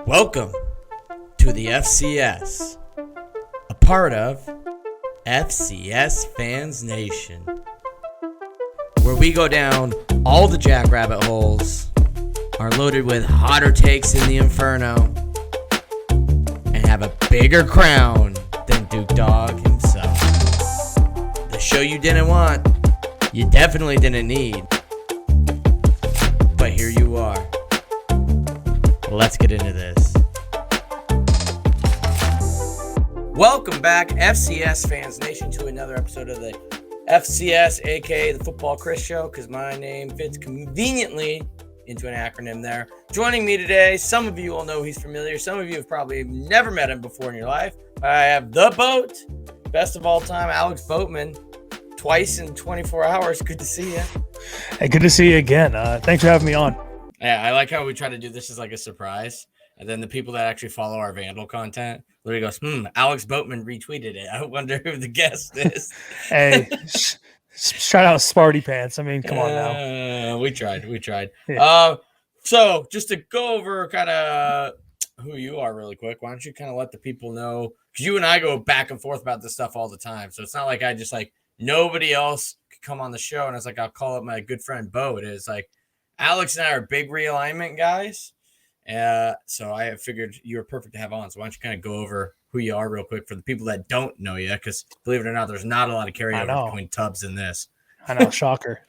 Welcome to the FCS, a part of FCS Fans Nation, where we go down all the jackrabbit holes, are loaded with hotter takes in the inferno, and have a bigger crown than Duke Dog himself. The show you didn't want, you definitely didn't need, but here you are. Let's get into this. Welcome back, FCS Fans Nation, to another episode of the FCS, aka the Football Chris Show, because my name fits conveniently into an acronym there. Joining me today, some of you will know he's familiar. Some of you have probably never met him before in your life. I have the boat, best of all time, Alex Boatman, twice in 24 hours. Good to see you. Hey, good to see you again. Thanks for having me on. Yeah, I like how we try to do this as like a surprise. And then the people that actually follow our Vandal content literally goes, Alex Boatman retweeted it. I wonder who the guest is. Hey, shout out Sparty Pants. I mean, come on now. We tried. Yeah. So just to go over kind of who you are really quick, why don't you kind of let the people know? Because you and I go back and forth about this stuff all the time. So it's not like I just like nobody else could come on the show. And it's like, I'll call up my good friend Bo. It is like, Alex and I are big realignment guys. So I figured you were perfect to have on. So why don't you kind of go over who you are real quick for the people that don't know you? Because believe it or not, there's not a lot of carryover between Tubbs and this. I know, shocker.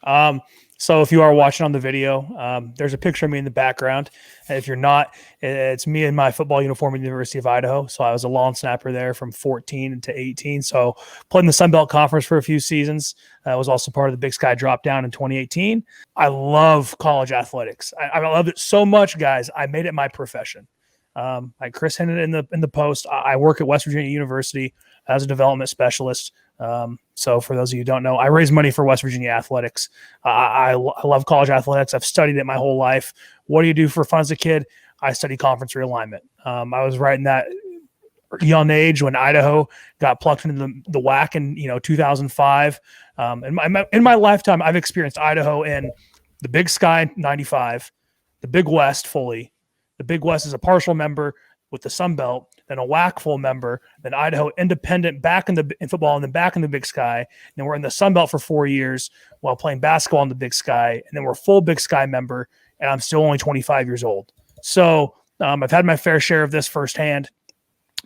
So if you are watching on the video, there's a picture of me in the background. If you're not, it's me in my football uniform at the University of Idaho. So I was a long snapper there from 14 to 18. So played in the Sun Belt Conference for a few seasons. I was also part of the Big Sky drop down in 2018. I love college athletics. I loved it so much, guys. I made it my profession. Like Chris hinted in the post, I work at West Virginia University as a development specialist. So for those of you who don't know, I raise money for West Virginia athletics. I love college athletics. I've studied it my whole life. What do you do for fun as a kid? I study conference realignment. I was right in that young age when Idaho got plucked into the WAC in 2005. In my lifetime, I've experienced Idaho in the Big Sky 95, the Big West fully. The Big West is a partial member with the Sun Belt, then a WAC full member, then Idaho independent back in football, and then back in the Big Sky. And then we're in the Sun Belt for 4 years while playing basketball in the Big Sky, and then we're a full Big Sky member, and I'm still only 25 years old. So I've had my fair share of this firsthand,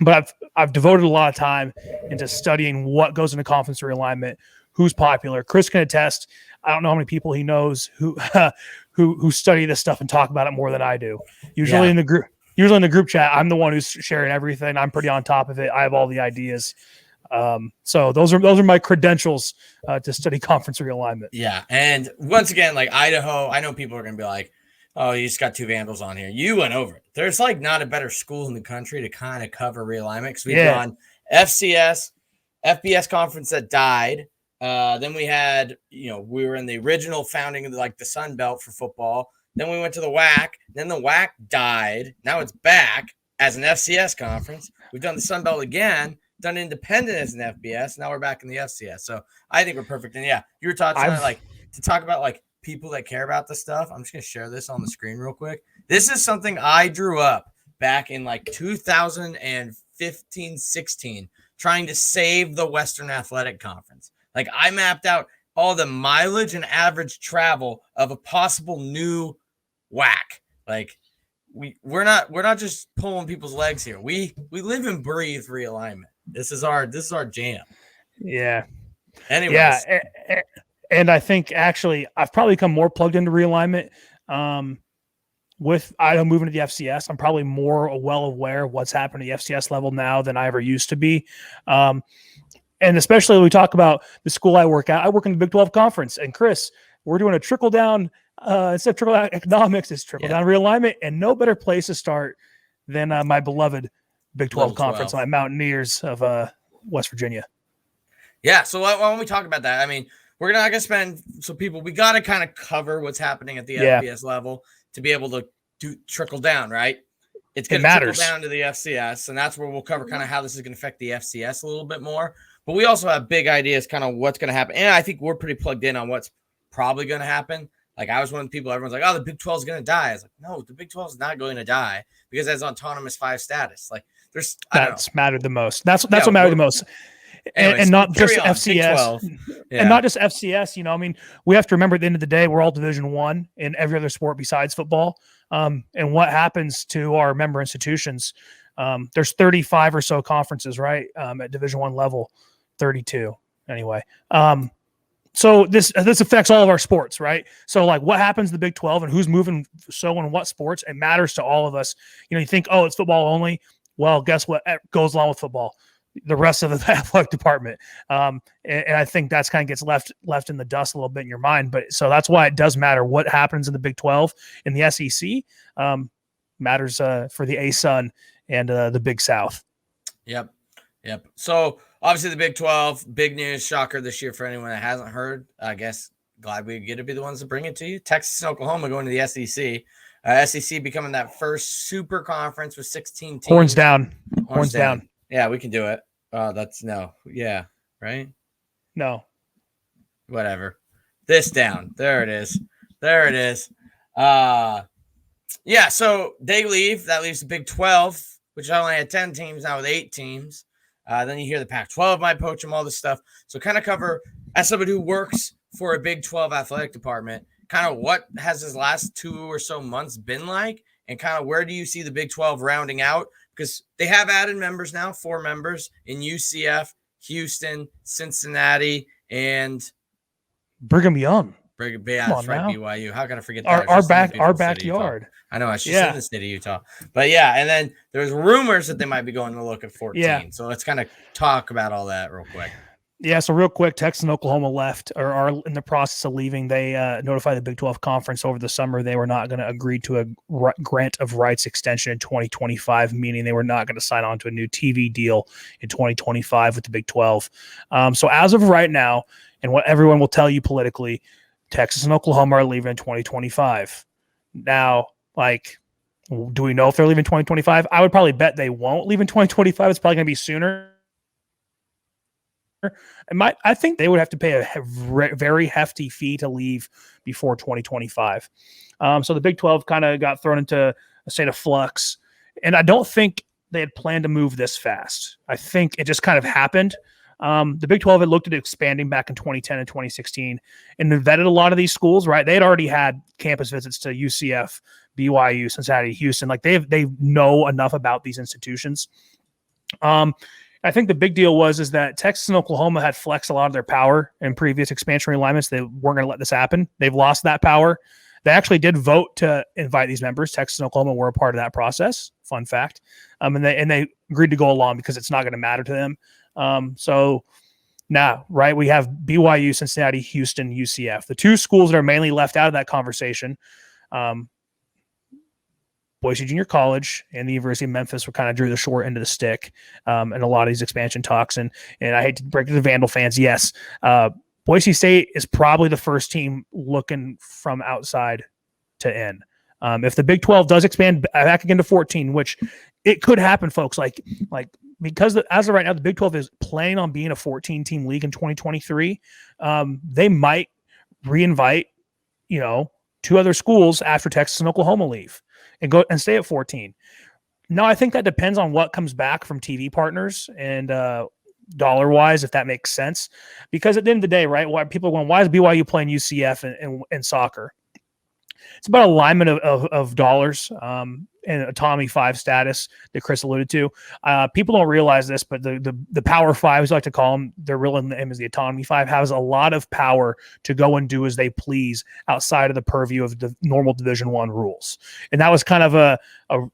but I've devoted a lot of time into studying what goes into conference realignment, who's popular. Chris can attest. I don't know how many people he knows who study this stuff and talk about it more than I do. Usually in the group chat, I'm the one who's sharing everything. I'm pretty on top of it. I have all the ideas. So those are my credentials to study conference realignment. Yeah. And once again, like Idaho, I know people are going to be like, oh, you just got two Vandals on here. You went over it. There's like not a better school in the country to kind of cover realignment because we've gone FCS, FBS conference that died. Then we had, we were in the original founding of the Sun Belt for football. Then we went to the WAC. Then the WAC died. Now it's back as an FCS conference. We've done the Sun Belt again, done independent as an FBS. Now we're back in the FCS. So I think we're perfect. And yeah, you were talking to talk about people that care about this stuff. I'm just going to share this on the screen real quick. This is something I drew up back in 2015, 16, trying to save the Western Athletic Conference. I mapped out all the mileage and average travel of a possible new WAC. We're not just pulling people's legs here. We live and breathe realignment. This is our jam. Yeah. Anyways. Yeah. And I think actually I've probably become more plugged into realignment with Idaho moving to the FCS. I'm probably more well aware of what's happening at the FCS level now than I ever used to be. And especially when we talk about the school I work at, I work in the Big 12 conference. And Chris, we're doing a trickle-down, instead of trickle-down economics, it's trickle-down realignment. And no better place to start than my beloved Big 12 conference, my Mountaineers of West Virginia. Yeah, so why don't we talk about that? I mean, we're not going to spend – so people, we got to kind of cover what's happening at the FBS level to be able to do trickle down, right? It's going to trickle down to the FCS, and that's where we'll cover kind of how this is going to affect the FCS a little bit more. But we also have big ideas kind of what's going to happen. And I think we're pretty plugged in on what's probably going to happen. Like I was one of the people, everyone's like, oh, the Big 12 is going to die. I was like, no, the Big 12 is not going to die because it has autonomous 5 status. Like that's mattered the most. That's what mattered the most. Anyways, and not just FCS and not just FCS. You know, I mean, we have to remember at the end of the day, we're all Division I in every other sport besides football. And what happens to our member institutions? There's 35 or so conferences, right? At Division I level, 32 anyway. So this affects all of our sports, right? So like what happens to the Big 12 and who's moving so in what sports, it matters to all of us. You know, you think, oh, it's football only. Well, guess what? It goes along with football. The rest of the athletic department. And I think that's kind of gets left in the dust a little bit in your mind. But so that's why it does matter what happens in the Big 12 and the SEC matters for the ASUN and the Big South. Yep. So obviously the Big 12, big news, shocker this year for anyone that hasn't heard. I guess glad we get to be the ones to bring it to you. Texas and Oklahoma going to the SEC. SEC becoming that first super conference with 16 teams. Horns down. Yeah, we can do it. That's no. Yeah, right? No. Whatever. This down. There it is. Yeah, so they leave. That leaves the Big 12, which only had 10 teams, now with 8 teams. Then you hear the Pac-12 might poach them, all this stuff. So kind of cover, as somebody who works for a Big 12 athletic department, kind of what has his last 2 or so months been like, and kind of where do you see the Big 12 rounding out? Because they have added members now, 4 members in UCF, Houston, Cincinnati, and Brigham Young. That's right, BYU. How can I forget that? Our backyard. I know, I should in the state of Utah. But yeah, and then there's rumors that they might be going to look at 14. Yeah. So let's kind of talk about all that real quick. Yeah, so real quick, Texas and Oklahoma left or are in the process of leaving. They notified the Big 12 Conference over the summer they were not going to agree to a grant of rights extension in 2025, meaning they were not going to sign on to a new TV deal in 2025 with the Big 12. So as of right now, and what everyone will tell you politically, Texas and Oklahoma are leaving in 2025. Now, like, do we know if they're leaving 2025? I would probably bet they won't leave in 2025. It's probably going to be sooner. I think they would have to pay a very hefty fee to leave before 2025. So the Big 12 kind of got thrown into a state of flux, and I don't think they had planned to move this fast. I think it just kind of happened. The Big 12 had looked at expanding back in 2010 and 2016 and vetted a lot of these schools, right? They had already had campus visits to UCF, BYU, Cincinnati, Houston. Like they know enough about these institutions. I think the big deal is that Texas and Oklahoma had flexed a lot of their power in previous expansion realignments. They weren't going to let this happen. They've lost that power. They actually did vote to invite these members. Texas and Oklahoma were a part of that process. Fun fact. And they agreed to go along because it's not going to matter to them. So now, right, we have BYU, Cincinnati, Houston, UCF. The 2 schools that are mainly left out of that conversation, Boise Junior College and the University of Memphis were kind of drew the short end of the stick in a lot of these expansion talks. And I hate to break it to Vandal fans. Yes, Boise State is probably the first team looking from outside to in. If the Big 12 does expand back again to 14, which it could happen, folks, like because as of right now, the Big 12 is planning on being a 14-team league in 2023. They might reinvite, 2 other schools after Texas and Oklahoma leave and go and stay at 14. No, I think that depends on what comes back from TV partners and dollar-wise, if that makes sense. Because at the end of the day, right, why people are going, why is BYU playing UCF and soccer? It's about alignment of dollars and autonomy 5 status that Chris alluded to. People don't realize this, but the Power 5, as I like to call them, their real name is the Autonomy 5, has a lot of power to go and do as they please outside of the purview of the normal Division I rules. And that was kind of an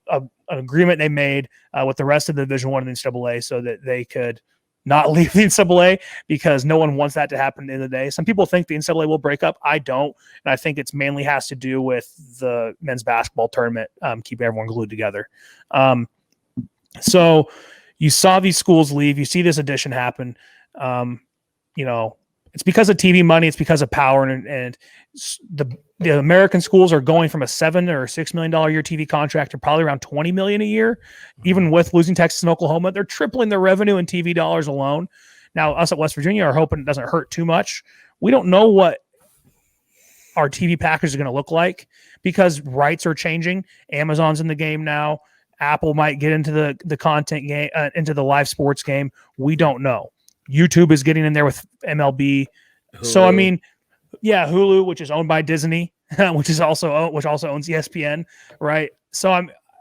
agreement they made with the rest of the Division I and the NCAA so that they could not leave the NCAA, because no one wants that to happen at the end of the day. Some people think the NCAA will break up. I don't. And I think it's mainly has to do with the men's basketball tournament, keeping everyone glued together. So you saw these schools leave. You see this addition happen. It's because of TV money. It's because of power. And the American schools are going from a $7 or $6 million a year TV contract to probably around $20 million a year. Even with losing Texas and Oklahoma, they're tripling their revenue in TV dollars alone. Now, us at West Virginia are hoping it doesn't hurt too much. We don't know what our TV package is going to look like, because rights are changing. Amazon's in the game now. Apple might get into the content game, into the live sports game. We don't know. YouTube is getting in there with MLB. Hulu. So I mean, yeah, Hulu, which is owned by Disney, which also owns ESPN, right? So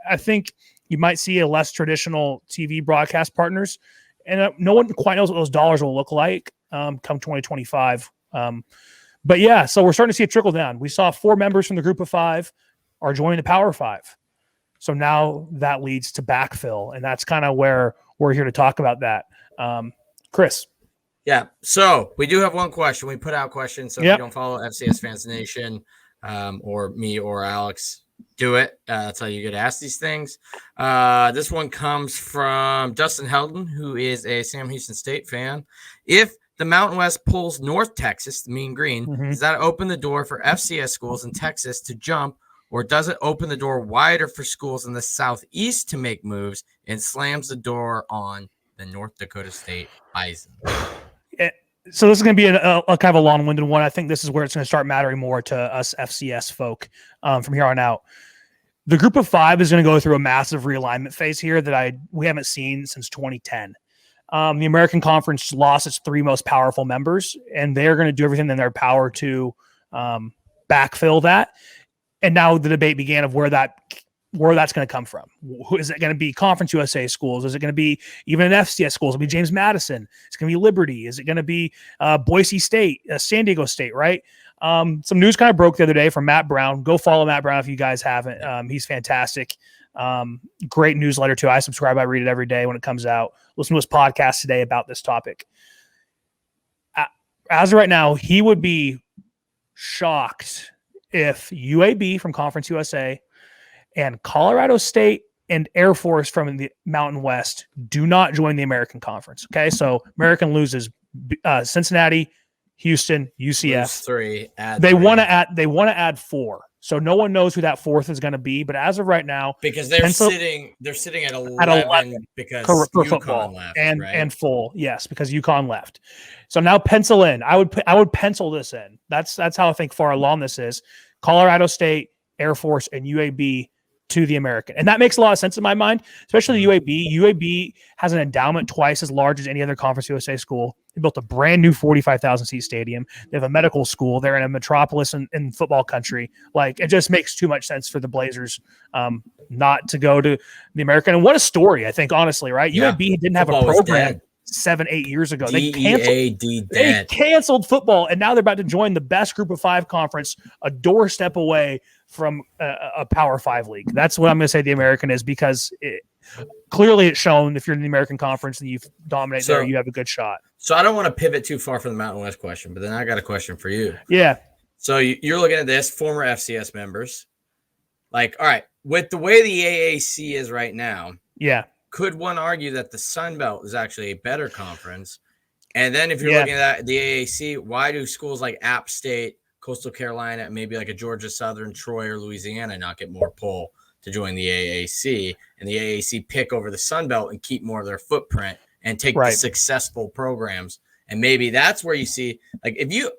I think you might see a less traditional TV broadcast partners, and no one quite knows what those dollars will look like come 2025. But yeah, so we're starting to see a trickle down. We saw 4 members from the group of 5 are joining the Power 5. So now that leads to backfill, and that's kind of where we're here to talk about that. Chris. Yeah, so we do have one question. We put out questions, so if you don't follow FCS Fans Nation or me or Alex, do it. That's how you get asked these things. This one comes from Justin Heldon, who is a Sam Houston State fan. If the Mountain West pulls North Texas, the Mean Green, does that open the door for FCS schools in Texas to jump, or does it open the door wider for schools in the Southeast to make moves and slams the door on the North Dakota State Bison? So this is going to be a kind of a long-winded one. I think this is where it's going to start mattering more to us FCS folk from here on out. The group of 5 is going to go through a massive realignment phase here that we haven't seen since 2010. The American Conference lost its 3 most powerful members, and they're going to do everything in their power to backfill that. And now the debate began of where that's going to come from. Is it going to be Conference USA schools? Is it going to be even an FCS schools? It'll be James Madison. It's going to be Liberty. Is it going to be Boise State, San Diego State, right? Some news kind of broke the other day from Matt Brown. Go follow Matt Brown if you guys haven't. He's fantastic. Great newsletter too. I subscribe. I read it every day when it comes out. Listen to his podcast today about this topic. As of right now, he would be shocked if UAB from Conference USA and Colorado State and Air Force from the Mountain West do not join the American Conference. Okay, so American loses Cincinnati, Houston, UCF. 3. They want to add 4. So no one knows who that 4th is going to be. But as of right now, because they're sitting at 11 because UConn left, and full, yes, because UConn left. So now pencil in. I would pencil this in. That's how I think far along this is. Colorado State, Air Force, and UAB to the American. And that makes a lot of sense in my mind, especially UAB. UAB has an endowment twice as large as any other Conference USA school. They built a brand new 45,000 seat stadium. They have a medical school. They're in a metropolis in football country. Like, it just makes too much sense for the Blazers not to go to the American. And what a story, I think, honestly, right? Yeah. UAB didn't have a program 7-8 years ago. They canceled football, and now they're about to join the best group of 5 conference, a doorstep away from a Power 5 league. That's what I'm going to say the American is, because clearly it's shown if you're in the American Conference and you dominate there, you have a good shot. So I don't want to pivot too far from the Mountain West question, but then I got a question for you. Yeah. So you're looking at this, former FCS members. Like, all right, with the way the AAC is right now, yeah, could one argue that the Sun Belt is actually a better conference? And then if you're looking at the AAC, why do schools like App State, Coastal Carolina, maybe like a Georgia Southern, Troy, or Louisiana not get more pull to join the AAC, and the AAC pick over the Sun Belt and keep more of their footprint and take the successful programs? And maybe that's where you see, like, if you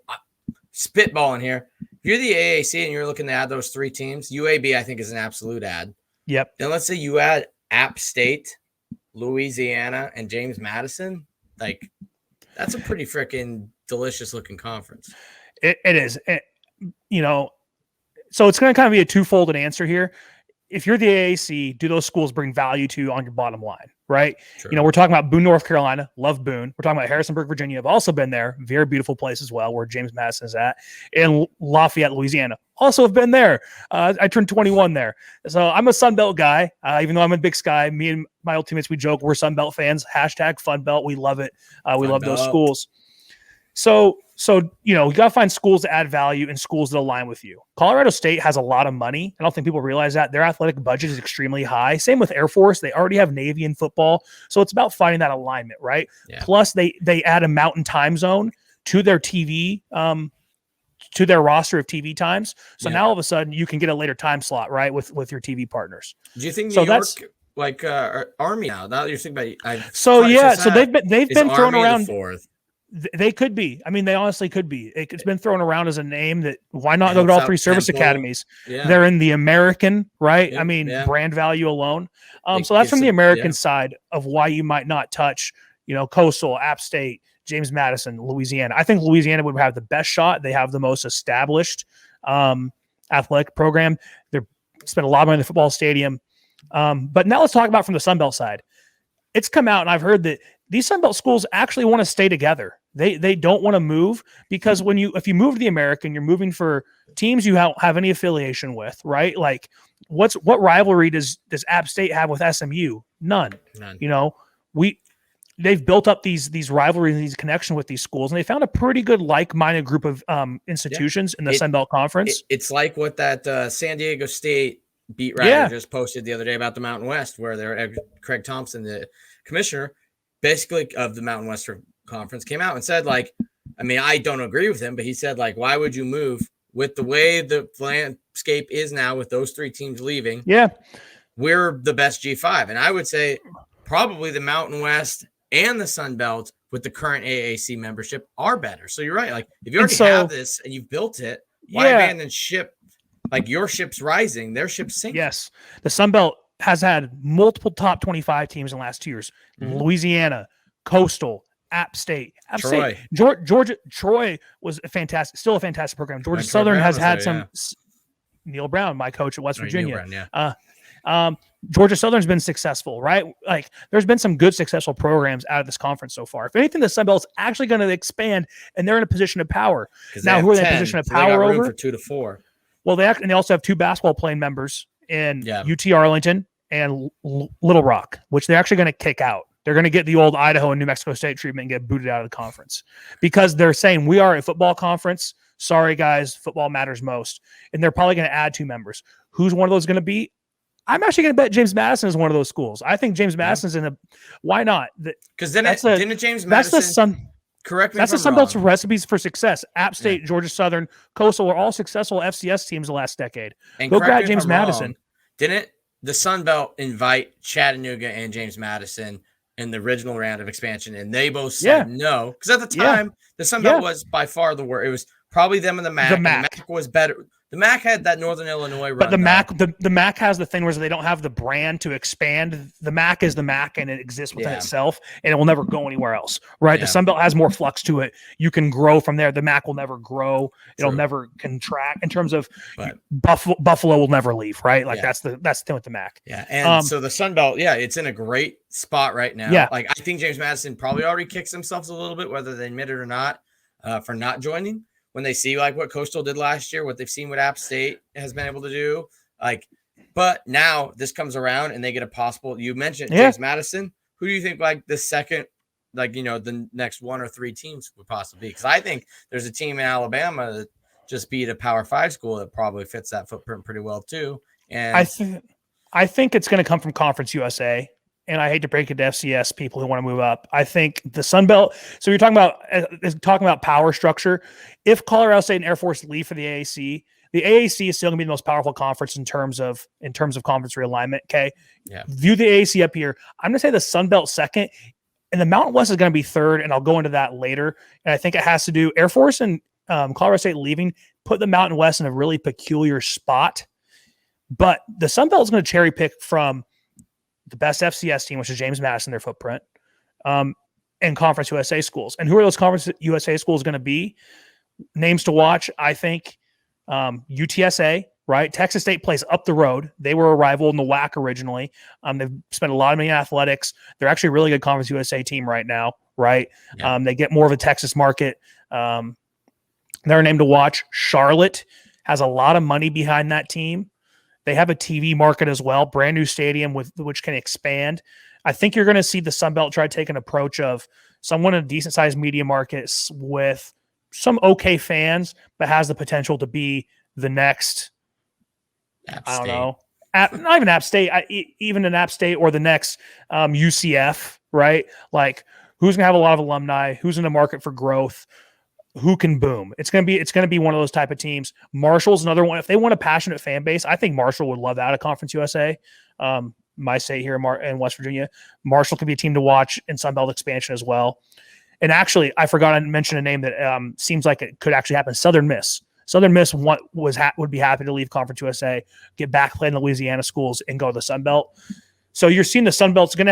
spitball in here, if you're the AAC and you're looking to add those 3 teams, UAB I think is an absolute add. Yep. Then let's say you add App State, Louisiana, and James Madison. Like, that's a pretty freaking delicious looking conference. It is. So it's going to kind of be a two-folded answer here. If you're the AAC, do those schools bring value to you on your bottom line, right? True. We're talking about Boone, North Carolina. Love Boone. We're talking about Harrisonburg, Virginia. I've also been there. Very beautiful place as well, where James Madison is at. And Lafayette, Louisiana. Also have been there. I turned 21 there. So I'm a Sun Belt guy, even though I'm a Big Sky. Me and my old teammates, we joke, we're Sun Belt fans. # Fun Belt. We love it. We love those schools. So you got to find schools that add value and schools that align with you. Colorado State has a lot of money. I don't think people realize that. Their athletic budget is extremely high. Same with Air Force. They already have Navy in football. So it's about finding that alignment, right? Yeah. Plus, they add a mountain time zone to their TV, to their roster of TV times. So now all of a sudden you can get a later time slot, right, with your TV partners. Do you think New York, like Army now that you're thinking about? So they've been thrown around. The 4th? They could be. I mean, they honestly could be. It's been thrown around as a name that why not go to Helps all out three service Temple. academies? Yeah. They're in the American, right? Yep, I mean, yeah. brand value alone. It So that's gives from the them- American yeah. side of why you might not touch, Coastal, App State, James Madison, Louisiana. I think Louisiana would have the best shot. They have the most established athletic program. They're spent a lot of money in the football stadium. But now let's talk about from the Sun Belt side. It's come out, and I've heard that these Sun Belt schools actually want to stay together. They don't want to move because if you move to the American, you're moving for teams you have any affiliation with, right? Like, what rivalry does App State have with SMU? None. They've built up these rivalries, these connections with these schools, and they found a pretty good like-minded group of institutions in the Sun Belt Conference. It's like what that San Diego State beat writer just posted the other day about the Mountain West, where Craig Thompson, the commissioner, basically of the Mountain Western Conference, came out and said, like, I mean, I don't agree with him, but he said, like, why would you move with the way the landscape is now with those three teams leaving? Yeah, we're the best G5, and I would say probably the Mountain West and the Sun Belt with the current AAC membership are better. So you're right. Like, if you already have this and you've built it, why abandon ship? Like, your ship's rising, their ship's sinking. Yes, the Sun Belt has had multiple top 25 teams in the last 2 years. Mm-hmm. Louisiana, Coastal, App State, Troy. Georgia. Troy was still a fantastic program. Georgia Southern has had some. Neil Brown, my coach at West Virginia. Georgia Southern's been successful, right? Like, there's been some good successful programs out of this conference so far. If anything, the Sun Belt's actually going to expand, and they're in a position of power. Now, who are they in a position of power over? For 2 to 4. Well, they also have 2 basketball playing members in UT Arlington and Little Rock, which they're actually going to kick out. They're going to get the old Idaho and New Mexico State treatment and get booted out of the conference because they're saying we are a football conference. Sorry, guys, football matters most. And they're probably going to add 2 members. Who's one of those going to be? I'm actually going to bet James Madison is one of those schools. I think James Madison's in a – why not? Because didn't James Madison – correct me that's if the Sun Belt's recipes for success. App State, Georgia Southern, Coastal are all successful FCS teams the last decade. And go grab James Madison. Wrong, didn't the Sun Belt invite Chattanooga and James Madison in the original round of expansion, and they both said no? Because at the time, the Sun Belt was by far the worst. It was probably them and the MAC. The MAC was better. The MAC had that Northern Illinois run. But the MAC has the thing where they don't have the brand to expand. The MAC is the MAC, and it exists within itself, and it will never go anywhere else, right? The Sun Belt has more flux to it. You can grow from there. The MAC will never grow. It'll never contract in terms of Buffalo will never leave, right? Like that's the thing with the MAC. Yeah, and so the Sun Belt, it's in a great spot right now. Yeah. Like, I think James Madison probably already kicks themselves a little bit, whether they admit it or not, for not joining. When they see like what Coastal did last year, what they've seen what App State has been able to do, but now this comes around and they get a possible. You mentioned James Madison. Who do you think like the second, the next 1 or 3 teams would possibly be? Because I think there's a team in Alabama that just beat a Power 5 school that probably fits that footprint pretty well too. And I think it's going to come from Conference USA. And I hate to break it to FCS people who want to move up. I think the Sun Belt. So you're talking about power structure. If Colorado State and Air Force leave for the AAC is still going to be the most powerful conference in terms of conference realignment. Okay. Yeah. View the AAC up here. I'm going to say the Sun Belt second, and the Mountain West is going to be third. And I'll go into that later. And I think it has to do Air Force and Colorado State leaving, put the Mountain West in a really peculiar spot. But the Sun Belt is going to cherry pick from the best FCS team, which is James Madison, their footprint, and Conference USA schools. And who are those Conference USA schools going to be? Names to watch, I think, UTSA, right? Texas State plays up the road. They were a rival in the WAC originally. They've spent a lot of money in athletics. They're actually a really good Conference USA team right now, right? Yeah. They get more of a Texas market. They're a name to watch. Charlotte has a lot of money behind that team. They have a TV market as well, brand new stadium which can expand. I think you're going to see the Sun Belt try to take an approach of someone in a decent-sized media market with some okay fans, but has the potential to be the next, not even App State, even an App State or the next UCF, right? Like, who's going to have a lot of alumni, who's in the market for growth, who can boom. It's going to be one of those type of teams. Marshall's another one. If they want a passionate fan base, I think Marshall would love out of Conference USA. My state here in West Virginia, Marshall could be a team to watch in Sun Belt expansion as well. And actually, I forgot to mention a name that seems like it could actually happen. Southern Miss. Southern Miss would be happy to leave Conference USA, get back, play in the Louisiana schools, and go to the Sun Belt. So you're seeing the Sun Belt's they're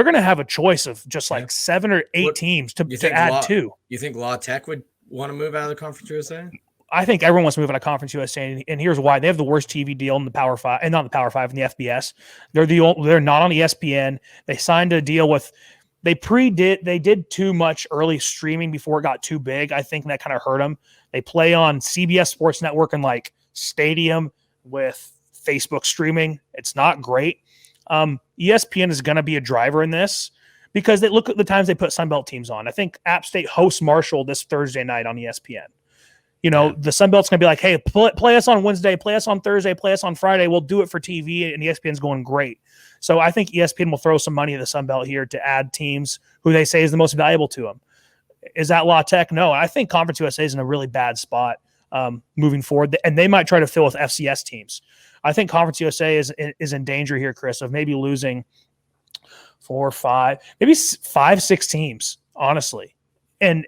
going to have a choice of just like 7 or 8 teams to add to. You think La Tech would want to move out of the Conference USA? I think everyone wants to move out of Conference USA, and here's why. They have the worst TV deal in the Power 5, and not the Power 5, in the FBS. They're not on ESPN. They signed a deal with – they did too much early streaming before it got too big. I think that kind of hurt them. They play on CBS Sports Network and like Stadium with Facebook streaming. It's not great. ESPN is going to be a driver in this because they look at the times they put Sunbelt teams on. I think App State hosts Marshall this Thursday night on ESPN. The Sun Belt's going to be like, hey, play us on Wednesday, play us on Thursday, play us on Friday. We'll do it for TV, and ESPN's going great. So I think ESPN will throw some money at the Sun Belt here to add teams who they say is the most valuable to them. Is that La Tech? No, I think Conference USA is in a really bad spot moving forward, and they might try to fill with FCS teams. I think Conference USA is in danger here, Chris, of maybe losing 4 or 5, maybe 5, 6 teams, honestly. And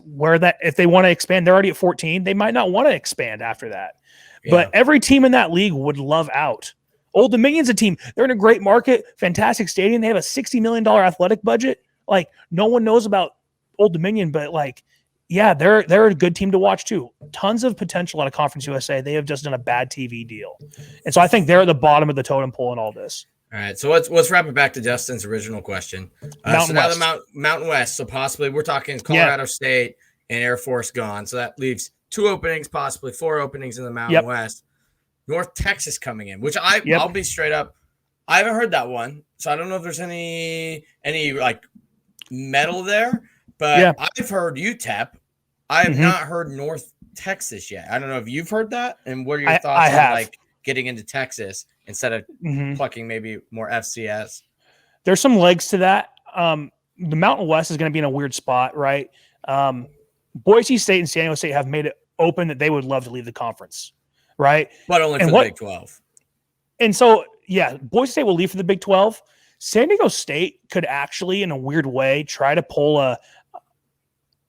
where that, if they want to expand, they're already at 14. They might not want to expand after that. Yeah. But every team in that league would love out. Old Dominion's a team. They're in a great market, fantastic stadium. They have a $60 million athletic budget. Like, no one knows about Old Dominion, but like, yeah, they're a good team to watch too. Tons of potential out of Conference USA. They have just done a bad TV deal. And so I think they're at the bottom of the totem pole in all this. All right, so let's wrap it back to Justin's original question. So now the Mountain West, so possibly we're talking Colorado State and Air Force gone. So that leaves 2 openings, possibly 4 openings in the Mountain West. North Texas coming in, which I'll be straight up, I haven't heard that one, so I don't know if there's any like metal there. But I've heard UTEP. I have not heard North Texas yet. I don't know if you've heard that. And what are your thoughts on like getting into Texas instead of plucking maybe more FCS? There's some legs to that. The Mountain West is going to be in a weird spot, right? Boise State and San Diego State have made it open that they would love to leave the conference, right? But only for the Big 12. And so, Boise State will leave for the Big 12. San Diego State could actually, in a weird way, try to pull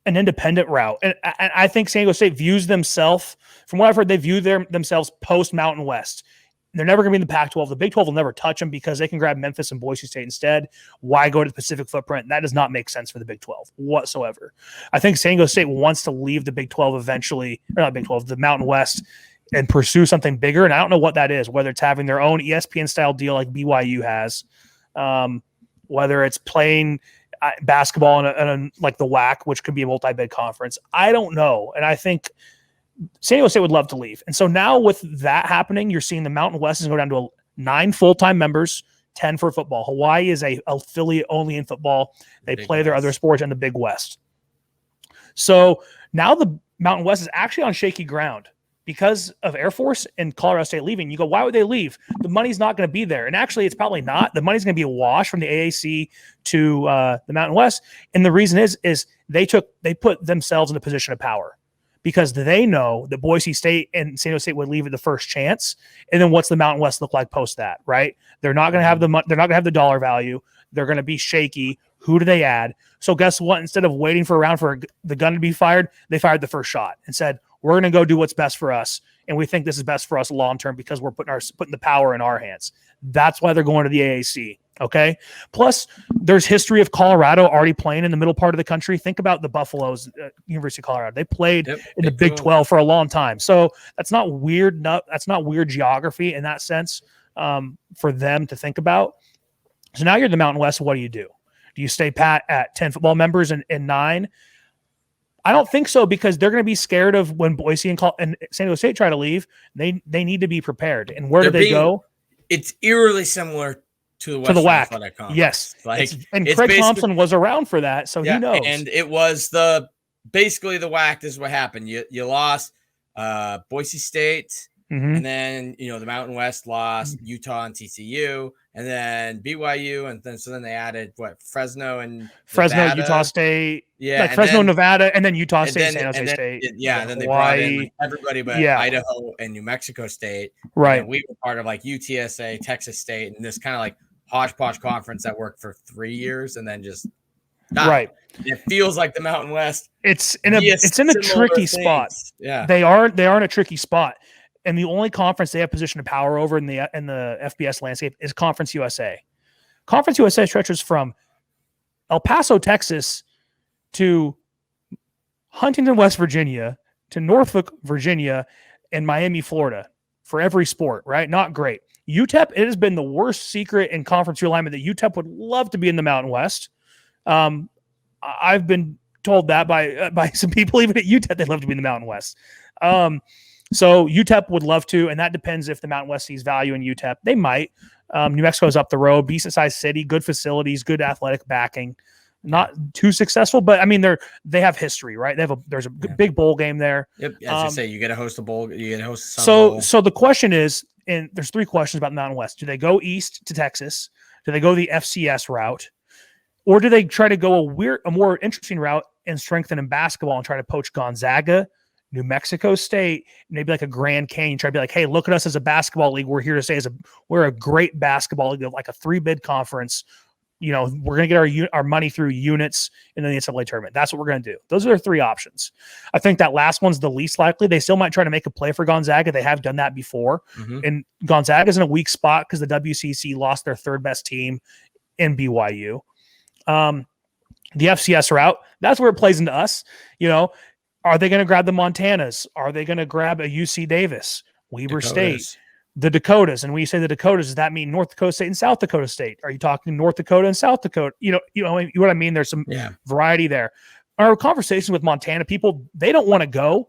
an independent route. And I think San Diego State views themselves, from what I've heard, they view themselves post-Mountain West. They're never going to be in the Pac-12. The Big 12 will never touch them because they can grab Memphis and Boise State instead. Why go to the Pacific footprint? That does not make sense for the Big 12 whatsoever. I think San Diego State wants to leave the Big 12 eventually, or not Big 12, the Mountain West, and pursue something bigger. And I don't know what that is, whether it's having their own ESPN-style deal like BYU has, whether it's playing basketball in like the WAC, which could be a multi-bid conference. I don't know. And I think San Diego State would love to leave. And so now with that happening, you're seeing the Mountain West is go down to 9 full-time members, 10 for football. Hawaii is a affiliate only in football. They play their other sports in the Big West. So now the Mountain West is actually on shaky ground because of Air Force and Colorado State leaving. You go, why would they leave? The money's not going to be there. And actually, it's probably not. The money's going to be a wash from the AAC to the Mountain West. And the reason is they put themselves in a position of power, because they know that Boise State and San Diego State would leave at the first chance. And then what's the Mountain West look like post that, right? They're not going to have they're not going to have the dollar value. They're going to be shaky. Who do they add? So guess what? Instead of waiting for around for the gun to be fired, they fired the first shot and said, we're going to go do what's best for us. And we think this is best for us long-term because we're putting the power in our hands. That's why they're going to the AAC. Okay. Plus, there's history of Colorado already playing in the middle part of the country. Think about the Buffaloes, University of Colorado. They played in the Big 12 for a long time. So that's not weird. That's not weird geography in that sense for them to think about. So now you're in the Mountain West. What do? Do you stay pat at 10 football members and 9? I don't think so, because they're going to be scared of when Boise and San Diego State try to leave. They need to be prepared. And where do they go? It's eerily similar to the WAC. Yes. Craig Thompson was around for that, so he knows. And it was basically the WAC. This is what happened. You lost Boise State, and then the Mountain West lost Utah and TCU, and then BYU, and then they added Fresno and Nevada. Utah State, Fresno, Nevada, and then Utah State, San Jose State, and then they brought in everybody but Idaho and New Mexico State, right? And we were part of UTSA, Texas State, and this kind of hodgepodge conference that worked for 3 years, and then just Right. It feels like the Mountain West. It's in a tricky spot. Yeah, they are in a tricky spot, and the only conference they have position of power over in the FBS landscape is Conference USA. Conference USA stretches from El Paso, Texas, to Huntington, West Virginia, to Norfolk, Virginia, and Miami, Florida, for every sport. Right? Not great. UTEP, it has been the worst secret in conference realignment that UTEP would love to be in the Mountain West. I've been told that by some people, even at UTEP, they'd love to be in the Mountain West. So UTEP would love to, and that depends if the Mountain West sees value in UTEP. They might. New Mexico's up the road, decent-sized city, good facilities, good athletic backing. Not too successful, but I mean they have history, right? There's a big bowl game there. Yep, as you say, you get to host a bowl. You get to host some bowl. So the question is, and there's 3 questions about the Mountain West. Do they go east to Texas? Do they go the FCS route? Or do they try to go a more interesting route and strengthen in basketball and try to poach Gonzaga, New Mexico State, maybe like a Grand Canyon, try to be like, hey, look at us as a basketball league. We're here to say we're a great basketball league, like a 3-bid conference. We're going to get our money through units in the NCAA tournament. That's what we're going to do. Those are their 3 options. I think that last one's the least likely. They still might try to make a play for Gonzaga. They have done that before. Mm-hmm. And Gonzaga's in a weak spot because the WCC lost their 3rd best team in BYU. The FCS route, that's where it plays into us. Are they going to grab the Montanas? Are they going to grab a UC Davis, Weber State, the Dakotas? And when you say the Dakotas, does that mean North Dakota State and South Dakota State? Are you talking North Dakota and South Dakota? You know what I mean? There's some variety there. Our conversations with Montana people, they don't want to go.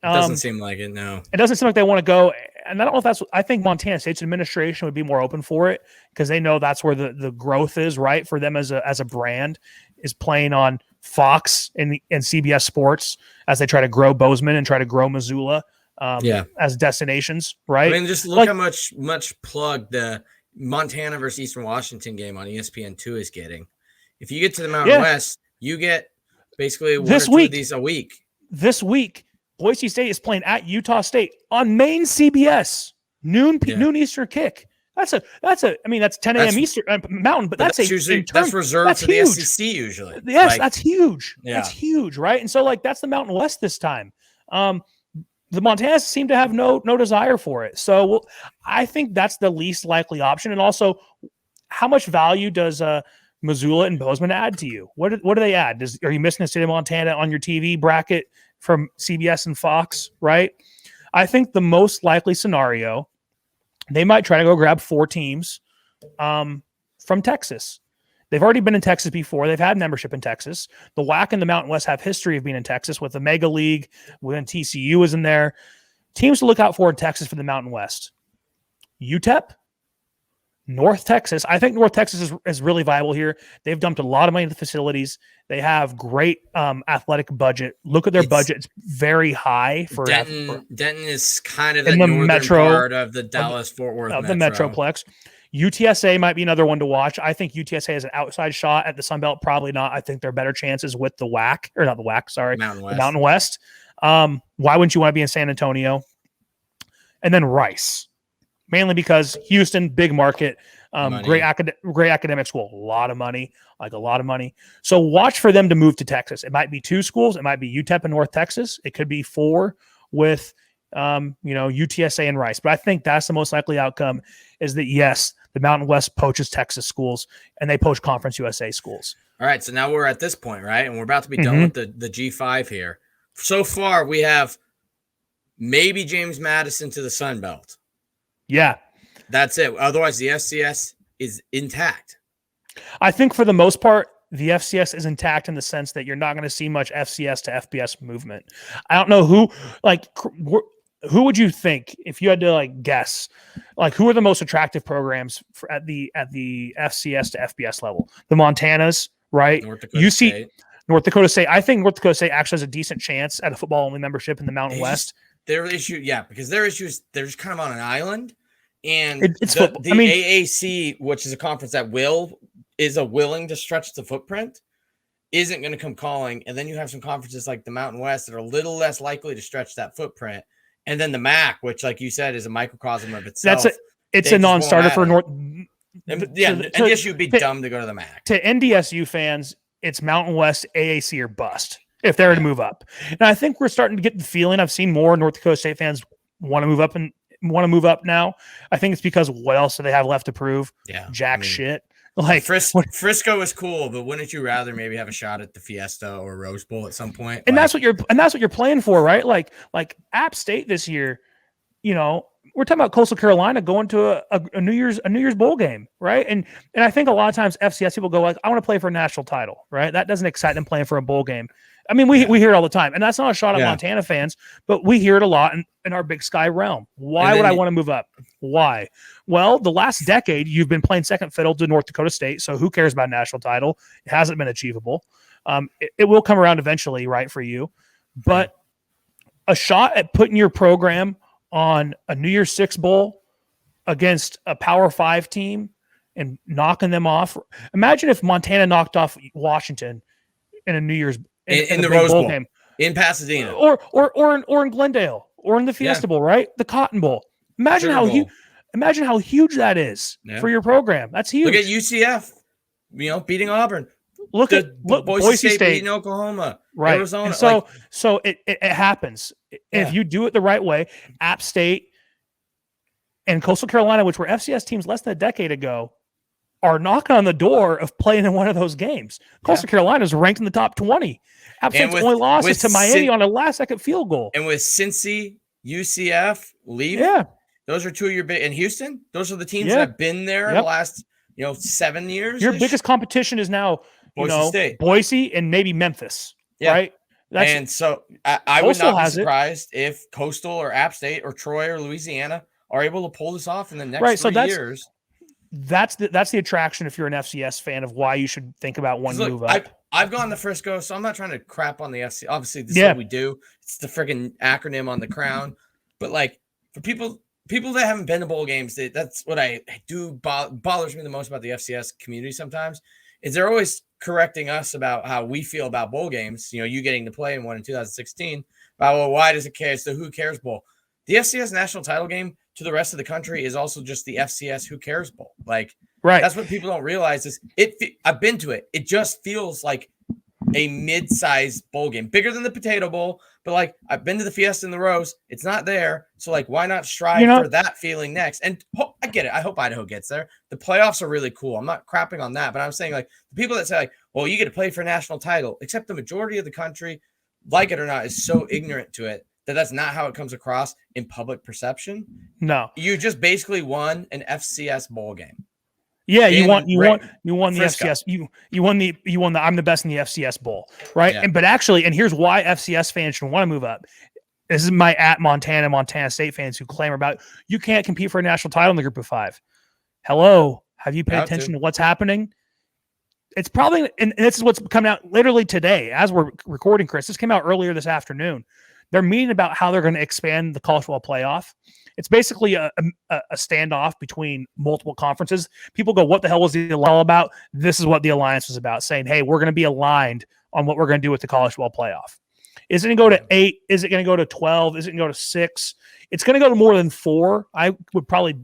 It doesn't seem like it. No, it doesn't seem like they want to go. And I don't know if that's what I think. Montana State's administration would be more open for it because they know that's where the growth is, right? For them as a brand is playing on Fox and CBS Sports as they try to grow Bozeman and try to grow Missoula as destinations, right? I mean, just look how much plug the Montana versus Eastern Washington game on ESPN2 is getting. If you get to the Mountain West, you get basically one or 2 of these a week. This week, Boise State is playing at Utah State on main CBS, noon Eastern kick. That's 10 a.m. Eastern Mountain, but that's reserved for the SEC usually. Yes, that's huge. Yeah. That's huge, right? And so that's the Mountain West this time. The Montanas seem to have no desire for it. So I think that's the least likely option. And also, how much value does Missoula and Bozeman add to you? What do they add? Are you missing the state of Montana on your TV bracket from CBS and Fox, right? I think the most likely scenario, they might try to go grab 4 teams from Texas. They've already been in Texas before. They've had membership in Texas. The WAC and the Mountain West have history of being in Texas with the Mega League, when TCU is in there. Teams to look out for in Texas for the Mountain West. UTEP, North Texas. I think North Texas is really viable here. They've dumped a lot of money into the facilities. They have great athletic budget. Look at their budget. It's very high for Denton. Denton is kind of the northern metro part of the Dallas-Fort Worth of the Metroplex. UTSA might be another one to watch. I think UTSA has an outside shot at the Sun Belt. Probably not. I think there are better chances with the WAC, or not the WAC, sorry. The Mountain West. Why wouldn't you want to be in San Antonio? And then Rice. Mainly because Houston, big market, great academic school, a lot of money. So watch for them to move to Texas. It might be 2 schools. It might be UTEP and North Texas. It could be 4 with, UTSA and Rice. But I think that's the most likely outcome is that, yes, the Mountain West poaches Texas schools and they poach Conference USA schools. All right. So now we're at this point, right? And we're about to be done with the G5 here. So far, we have maybe James Madison to the Sun Belt. Yeah. That's it. Otherwise, the FCS is intact. I think for the most part, the FCS is intact in the sense that you're not going to see much FCS to FBS movement. I don't know who would you think if you had to guess, who are the most attractive programs at the FCS to FBS level? The Montanas, right? North Dakota State. North Dakota State. I think North Dakota State actually has a decent chance at a football only membership in the Mountain West. Their issue, because their issue is they're just kind of on an island, and it's the AAC, which is a conference that is willing to stretch the footprint, isn't going to come calling. And then you have some conferences like the Mountain West that are a little less likely to stretch that footprint, and then the MAC, which, like you said, is a microcosm of itself. It's a non-starter for North. NDSU would be dumb to go to the MAC. To NDSU fans, it's Mountain West, AAC, or bust if they're to move up. And I think we're starting to get the feeling. I've seen more North Dakota State fans want to move up now. I think it's because what else do they have left to prove? Yeah, Shit. Like Frisco is cool, but wouldn't you rather maybe have a shot at the Fiesta or Rose Bowl at some point? And that's what you're playing for, right? Like App State this year, we're talking about Coastal Carolina going to a New Year's bowl game, right? And I think a lot of times FCS people go like, I want to play for a national title, right? That doesn't excite them playing for a bowl game. I mean, we hear it all the time, and that's not a shot at Montana fans, but we hear it a lot in our Big Sky realm. Why would I want to move up? Why? Well, the last decade you've been playing second fiddle to North Dakota State, so who cares about national title? It hasn't been achievable. It will come around eventually, right, for you, but a shot at putting your program on a New Year's Six bowl against a Power 5 team and knocking them off. Imagine if Montana knocked off Washington in a New Year's in the Rose Bowl game in Pasadena, or in Glendale, or in the Fiesta Bowl, right? The Cotton Bowl. Imagine how huge that is for your program. That's huge. Look at UCF, beating Auburn. Look at Boise State beating Oklahoma, right? Arizona. And so it happens. If you do it the right way. App State and Coastal Carolina, which were FCS teams less than a decade ago, are knocking on the door of playing in one of those games. Coastal Carolina is ranked in the top 20. App State's only loss is to Miami on a last-second field goal. And with Cincy, UCF leaving, those are two of your big. And Houston, those are the teams that have been there in the last 7 years. Your biggest competition is now Boise and maybe Memphis, right? And so I would not be surprised if Coastal or App State or Troy or Louisiana are able to pull this off in the next 3 years. That's the attraction if you're an FCS fan of why you should think about one move up. I've gone to Frisco, so I'm not trying to crap on the FC. Obviously, this is what we do. It's the freaking acronym on the crown. But like for people that haven't been to bowl games, that's what I do bothers me the most about the FCS community sometimes is they're always correcting us about how we feel about bowl games. You getting to play in one in 2016. About why does it care? It's the Who Cares Bowl. The FCS national title game to the rest of the country is also just the FCS Who Cares Bowl. Like, that's what people don't realize is I've been to it. It just feels like a mid-sized bowl game, bigger than the Potato Bowl. But like, I've been to the Fiesta and the Rose. It's not there. So like, why not strive for that feeling next? And I get it. I hope Idaho gets there. The playoffs are really cool. I'm not crapping on that, but I'm saying like the people that say like, well, you get to play for a national title, except the majority of the country, like it or not, is so ignorant to it that's not how it comes across in public perception. No, you just basically won an FCS bowl game. Yeah, you won the FCS. You won the I'm the best in the FCS bowl, right? Yeah. And here's why FCS fans should want to move up. This is my at Montana State fans who claim about you can't compete for a national title in the Group of 5. Hello, have you paid attention to what's happening? It's probably, and this is what's coming out literally today as we're recording, Chris. This came out earlier this afternoon. They're meeting about how they're going to expand the college football playoff. It's basically a standoff between multiple conferences. People go, what the hell was the alliance all about? This is what the alliance was about, saying, hey, we're going to be aligned on what we're going to do with the college football playoff. Is it going to go to 8? Is it going to go to 12? Is it going to go to 6? It's going to go to more than 4. I would probably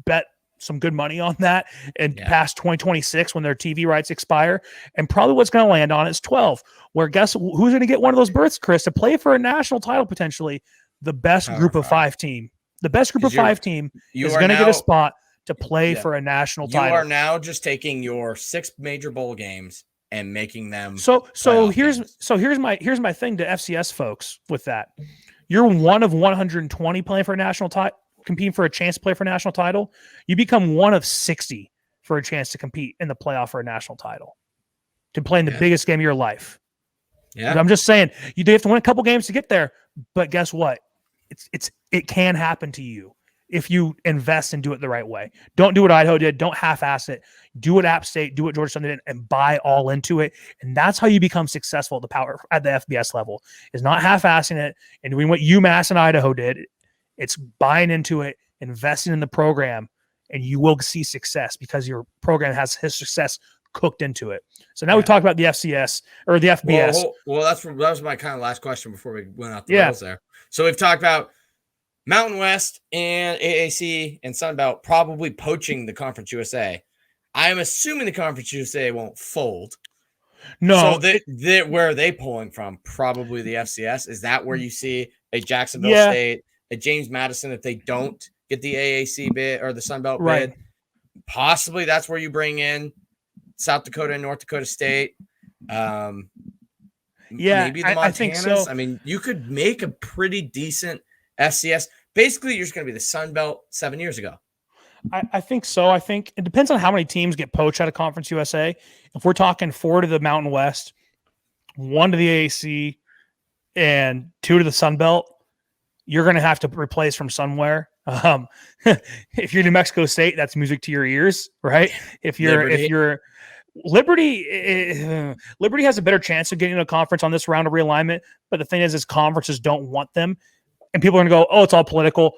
bet some good money on that and past 2026 when their TV rights expire. And probably what's going to land on is 12, where guess who's going to get one of those berths, Chris, to play for a national title potentially? The best Group of 5 team. The best Group of 5 team is going to get a spot to play for a national title. You are now just taking your 6 major bowl games and making them so here's my thing to FCS folks with that. You're one of 120 playing for a national title, competing for a chance to play for a national title. You become one of 60 for a chance to compete in the playoff for a national title, to play in the biggest game of your life. Yeah, I'm just saying you do have to win a couple games to get there, but guess what? It can happen to you if you invest and do it the right way. Don't do what Idaho did. Don't half-ass it. Do what App State, do what Georgia Southern did, and buy all into it. And that's how you become successful at the FBS level. Is not half-assing it and doing what UMass and Idaho did. It's buying into it, investing in the program, and you will see success because your program has his success cooked into it. So now we've talked about the FCS or the FBS. Well, that was my kind of last question before we went out the rails there. So we've talked about Mountain West and AAC and Sun Belt probably poaching the Conference USA. I am assuming the Conference USA won't fold. No, So where are they pulling from? Probably the FCS. Is that where you see a Jacksonville yeah, State, a James Madison if they don't get the AAC bid or the Sun Belt right. bid? Possibly that's where you bring in South Dakota and North Dakota State. Maybe the Montanas. I think so. I mean, you could make a pretty decent FCS. Basically, you're just going to be the Sun Belt 7 years ago. I think so. I think it depends on how many teams get poached out of Conference USA. If we're talking 4 to the Mountain West, 1 to the AAC, and 2 to the Sun Belt, you're going to have to replace from somewhere. If you're New Mexico State, that's music to your ears, right? If you're Liberty has a better chance of getting a conference on this round of realignment. But the thing is conferences don't want them, and people are going to go, "Oh, it's all political."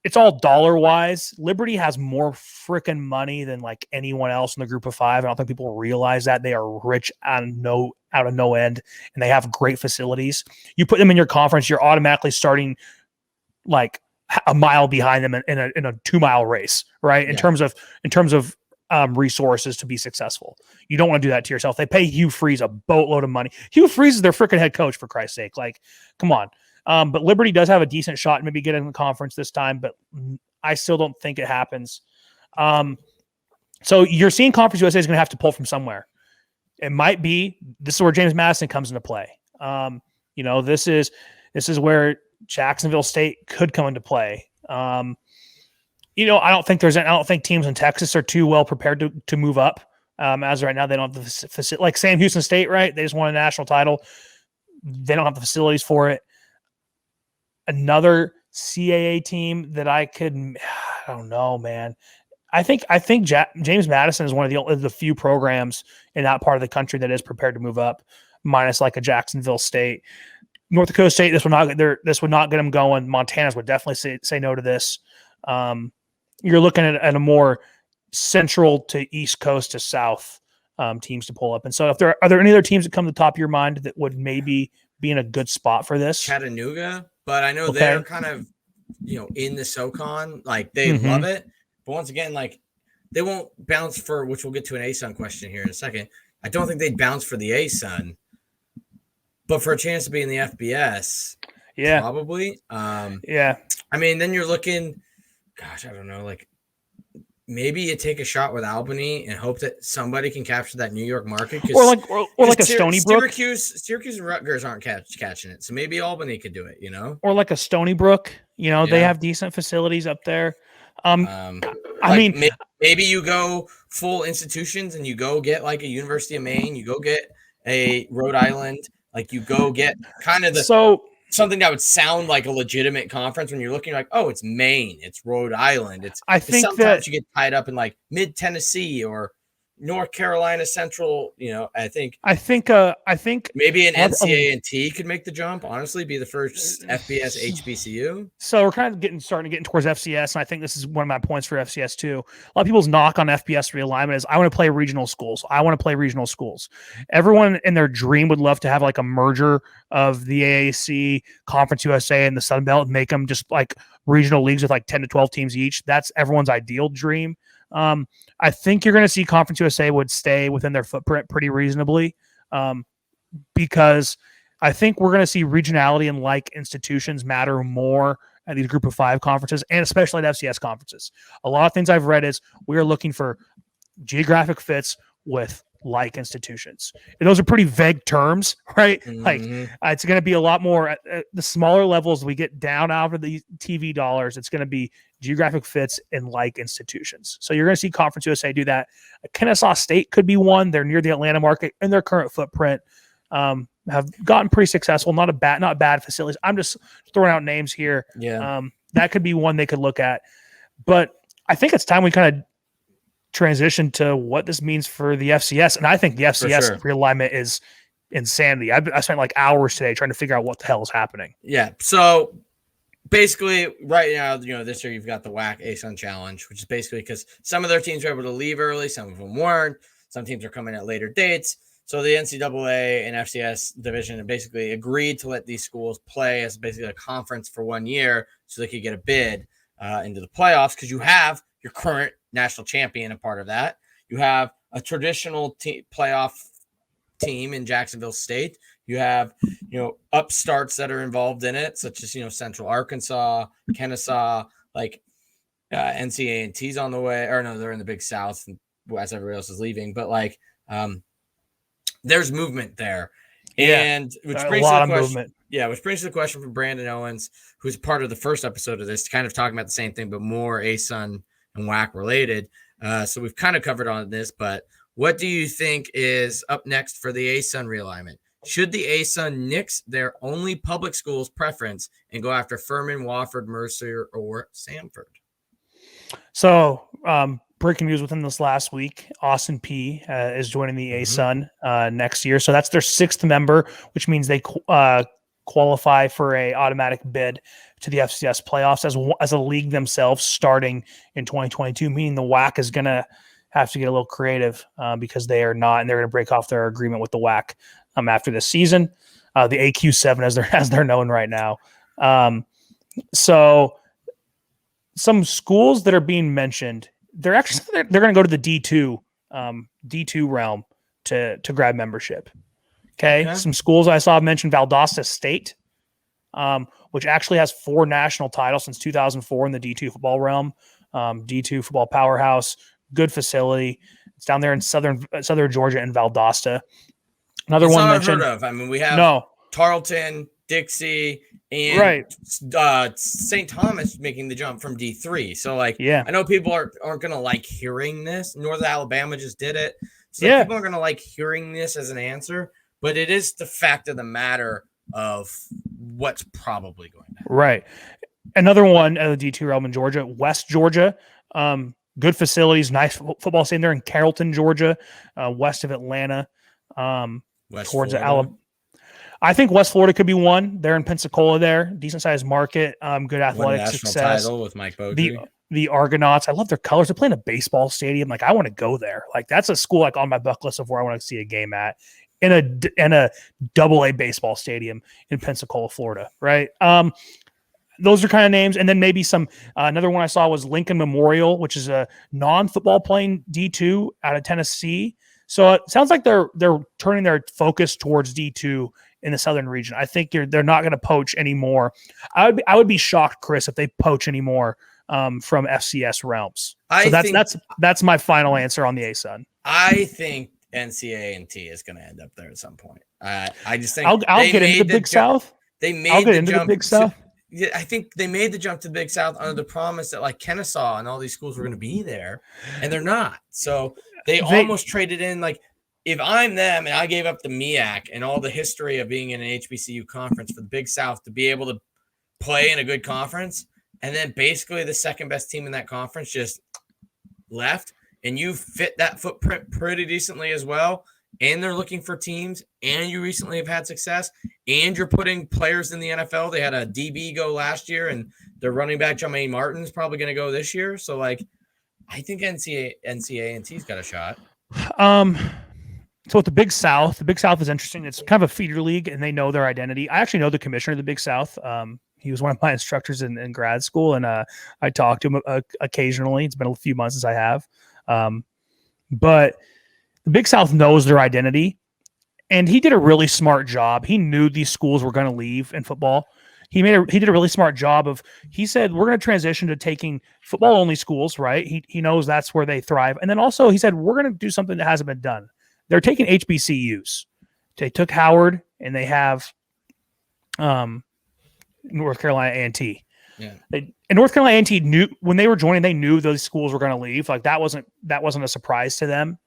It's all dollar wise. Liberty has more freaking money than like anyone else in the group of 5. I don't think people realize that. They are rich out of no end, and they have great facilities. You put them in your conference, you're automatically starting like a mile behind them in a 2-mile race, right? In terms of resources to be successful. You don't want to do that to yourself. They pay Hugh Freeze a boatload of money. Hugh Freeze is their freaking head coach, for Christ's sake. Like, come on. But Liberty does have a decent shot, maybe get in the conference this time, but I still don't think it happens. So you're seeing Conference USA is going to have to pull from somewhere. It might be this is where James Madison comes into play. This is where Jacksonville State could come into play. I don't think teams in Texas are too well prepared to move up. As right now, they don't have the facility. Like Sam Houston State, right? They just won a national title. They don't have the facilities for it. Another CAA team that I don't know, man. I think James Madison is one of the few programs in that part of the country that is prepared to move up, minus like a Jacksonville State. North Dakota State, this would not get them going. Montana's would definitely say no to this. You're looking at a more central to East Coast to South teams to pull up. And so are there any other teams that come to the top of your mind that would maybe be in a good spot for this? Chattanooga, but I know they're kind of, in the SoCon, like they love it. But once again, like they won't bounce for, which we'll get to an ASUN question here in a second. I don't think they'd bounce for the ASUN, but for a chance to be in the FBS, probably. I mean, then you're looking, gosh, I don't know, like maybe you take a shot with Albany and hope that somebody can capture that New York market. Or like a Stony Brook. Syracuse and Rutgers aren't catching it. So maybe Albany could do it, Or like a Stony Brook. They have decent facilities up there. Maybe you go full institutions and you go get like a University of Maine, you go get a Rhode Island, like you go get kind of something that would sound like a legitimate conference when you're looking like, oh, it's Maine, it's Rhode Island. Sometimes you get tied up in like mid Tennessee or North Carolina Central. I think maybe an NCAA could make the jump. Honestly, be the first FBS HBCU. So we're kind of starting to get towards FCS, and I think this is one of my points for FCS too. A lot of people's knock on FBS realignment is I want to play regional schools. Everyone in their dream would love to have like a merger of the AAC, Conference USA, and the Sun Belt, and make them just like regional leagues with like 10 to 12 teams each. That's everyone's ideal dream. I think you're going to see Conference USA would stay within their footprint pretty reasonably, because I think we're going to see regionality and like institutions matter more at these group of 5 conferences, and especially at FCS conferences. A lot of things I've read is we are looking for geographic fits with like institutions. And those are pretty vague terms, right? Mm-hmm. Like it's going to be a lot more at the smaller levels. We get down out of the TV dollars. It's going to be geographic fits in like institutions. So you're going to see Conference USA do that. Kennesaw State could be one. They're near the Atlanta market in their current footprint. Have gotten pretty successful. Not bad facilities. I'm just throwing out names here. Yeah. That could be one they could look at. But I think it's time we kind of transition to what this means for the FCS. And I think the FCS realignment is insanity. I spent like hours today trying to figure out what the hell is happening. Yeah. So basically right now, this year you've got the WAC ASUN Challenge, which is basically because some of their teams were able to leave early. Some of them weren't. Some teams are coming at later dates. So the NCAA and FCS division have basically agreed to let these schools play as basically a conference for 1 year so they could get a bid into the playoffs, because you have your current national champion a part of that. You have a traditional playoff team in Jacksonville State. You have, upstarts that are involved in it, such as, Central Arkansas, Kennesaw, like NCA&T's on the way, or no, they're in the Big South as everybody else is leaving. But like, there's movement there. And which brings to the question, which brings to the question from Brandon Owens, who's part of the first episode of this, kind of talking about the same thing, but more ASUN and WAC related. So we've kind of covered on this, but what do you think is up next for the ASUN realignment? Should the ASUN nix their only public schools preference and go after Furman, Wofford, Mercer, or Samford? So, breaking news within this last week, Austin P is joining the ASUN next year. So that's their 6th member, which means they qualify for a automatic bid to the FCS playoffs as a league themselves starting in 2022, meaning the WAC is going to have to get a little creative because they are not, and they're going to break off their agreement with the WAC after this season, the AQ7 as they're known right now. So some schools that are being mentioned, they're going to go to the D2 realm to grab membership. Okay. Some schools I saw mentioned Valdosta State, which actually has 4 national titles since 2004 in the D2 football realm. D2 football powerhouse, good facility. It's down there in southern Georgia in Valdosta. Another one mentioned. Heard of. I mean, we have Tarleton, Dixie, and St. Thomas making the jump from D3. So, like, I know people aren't going to like hearing this. North Alabama just did it. So people aren't going to like hearing this as an answer, but it is the fact of the matter of what's probably going to happen. Right. Another one, the D2 realm in Georgia, West Georgia. Good facilities, nice football stadium there in Carrollton, Georgia, west of Atlanta. Towards Alabama. I think West Florida could be one. They're in Pensacola there. Decent sized market. Good athletic success. Title with Mike Bogey. The Argonauts. I love their colors. They're playing a baseball stadium. Like, I want to go there. Like, that's a school like on my bucket list of where I want to see a game at in a AA baseball stadium in Pensacola, Florida. Right. Those are kind of names. And then maybe some, another one I saw was Lincoln Memorial, which is a non-football playing D2 out of Tennessee. So it sounds like they're turning their focus towards D2 in the southern region. I think they're not going to poach anymore. I would be shocked, Chris, if they poach anymore from FCS realms. That's my final answer on the ASUN. I think NCA&T is going to end up there at some point. I just think I'll get into the Big South. They made the jump. The Big South. I think they made the jump to the Big South under the promise that like Kennesaw and all these schools were going to be there, and they're not. So they almost traded in. Like, if I'm them and I gave up the MEAC and all the history of being in an HBCU conference for the Big South to be able to play in a good conference, and then basically the second best team in that conference just left, and you fit that footprint pretty decently as well, and they're looking for teams, and you recently have had success, and you're putting players in the NFL. They had a DB go last year, and their running back, Jermaine Martin, is probably going to go this year. So, like, I think NCA&T's got a shot. So with the Big South is interesting. It's kind of a feeder league, and they know their identity. I actually know the commissioner of the Big South. He was one of my instructors in grad school, and I talked to him occasionally. It's been a few months since I have. But the Big South knows their identity, and he did a really smart job. He knew these schools were going to leave in football. He did a really smart job he said, we're going to transition to taking football only schools, right? He knows that's where they thrive. And then also he said, we're going to do something that hasn't been done. They're taking HBCUs. They took Howard, and they have North Carolina A&T. Yeah. And North Carolina A&T knew when they were joining, they knew those schools were going to leave. Like, that wasn't a surprise to them.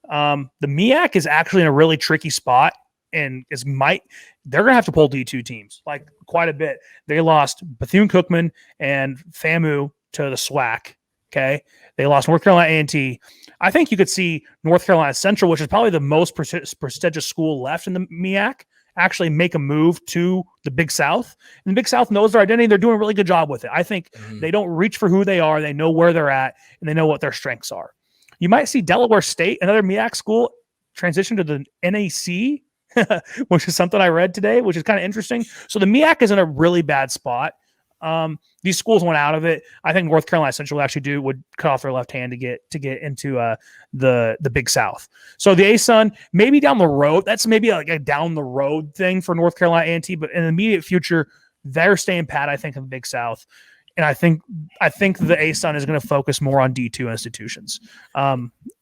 The MEAC is actually in a really tricky spot, and they're going to have to pull D2 teams like quite a bit. They lost Bethune-Cookman and FAMU to the SWAC. Okay. They lost North Carolina A&T. I think you could see North Carolina Central, which is probably the most prestigious school left in the MEAC, actually make a move to the Big South. And the Big South knows their identity. They're doing a really good job with it. I think they don't reach for who they are. They know where they're at, and they know what their strengths are. You might see Delaware State, another MEAC school, transition to the NAC, which is something I read today, which is kind of interesting. So the MEAC is in a really bad spot. These schools went out of it. I think North Carolina Central actually would cut off their left hand to get into the Big South. So the ASUN maybe down the road. That's maybe like a down the road thing for North Carolina A&T, but in the immediate future, they're staying pat. I think in the Big South. And I think the ASUN is going to focus more on D2 institutions.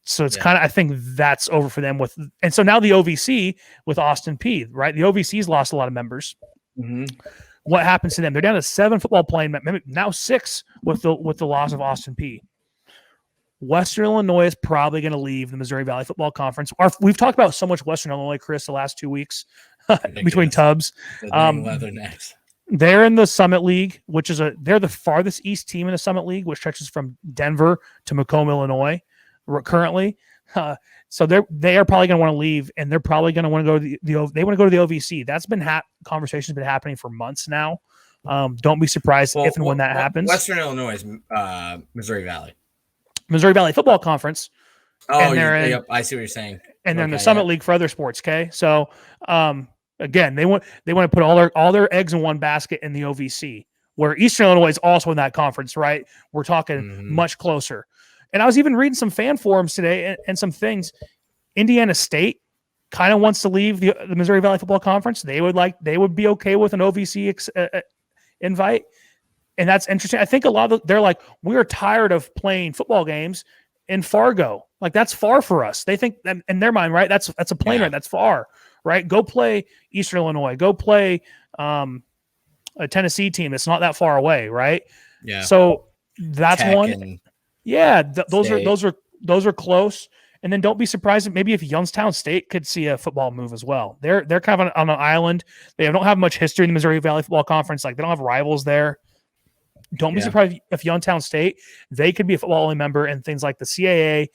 So it's kind of, I think that's over for them and so now the OVC with Austin Peay, right? The OVC's lost a lot of members. Mm-hmm. What happens to them? They're down to 7 football playing, now 6 with the loss of Austin Peay. Western Illinois is probably going to leave the Missouri Valley Football Conference. We've talked about so much Western Illinois, Chris, the last 2 weeks between Tubbs. Leathernecks. They're in the Summit League, which is they're the farthest east team in the Summit League, which stretches from Denver to Macomb, Illinois, currently. So they are probably going to want to leave, and they're probably going to want to go to they want to go to the OVC. That's been conversations been happening for months now. Don't be surprised if and when that happens. Western Illinois is Missouri Valley Football Conference. Oh, I see what you're saying. And then the Summit League for other sports. Okay, so again, they want to put all their eggs in one basket in the OVC, where Eastern Illinois is also in that conference, right? We're talking much closer. And I was even reading some fan forums today and some things. Indiana State kind of wants to leave the Missouri Valley Football Conference. They would be okay with an OVC invite. And that's interesting. I think a lot of they're like, we're tired of playing football games in Fargo. Like, that's far for us. They think in their mind, right? That's a plane ride. That's far, right? Go play Eastern Illinois. Go play a Tennessee team. It's not that far away, right? Yeah. So that's Tech one. Those are close. And then don't be surprised maybe if Youngstown State could see a football move as well. They're kind of on an island. They don't have much history in the Missouri Valley Football Conference. Like, they don't have rivals there. Don't be surprised if Youngstown State, they could be a football only member in things like the CAA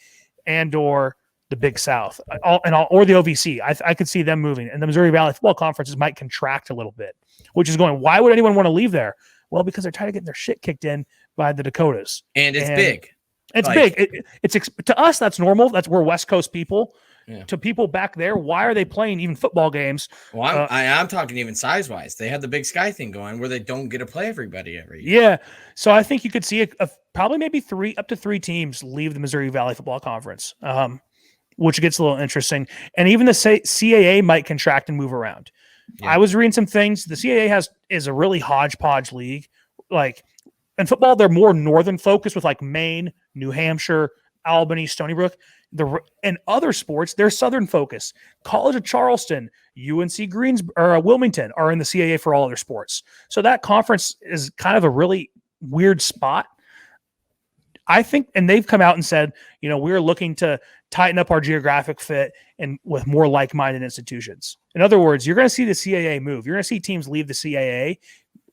and or the Big South or the OVC. I could see them moving. And the Missouri Valley Football Conferences might contract a little bit, which is going, why would anyone want to leave there? Well, because they're trying to get their shit kicked in by the Dakotas. And it's big. It's big. It's to us, that's normal. We're West Coast people. Yeah. To people back there, why are they playing even football games? Well, I'm talking even size-wise. They have the Big Sky thing going where they don't get to play everybody every year. Yeah. So I think you could see probably maybe up to 3 teams leave the Missouri Valley Football Conference, which gets a little interesting. And even the CAA might contract and move around. Yeah. I was reading some things. The CAA is a really hodgepodge league. Like, in football, they're more northern focused with like Maine, New Hampshire, Albany, Stony Brook. In other sports, they're southern focused. College of Charleston, UNC Greensboro, or Wilmington are in the CAA for all other sports. So that conference is kind of a really weird spot. I think, and they've come out and said, we're looking to tighten up our geographic fit and with more like-minded institutions. In other words, you're going to see the CAA move. You're going to see teams leave the CAA.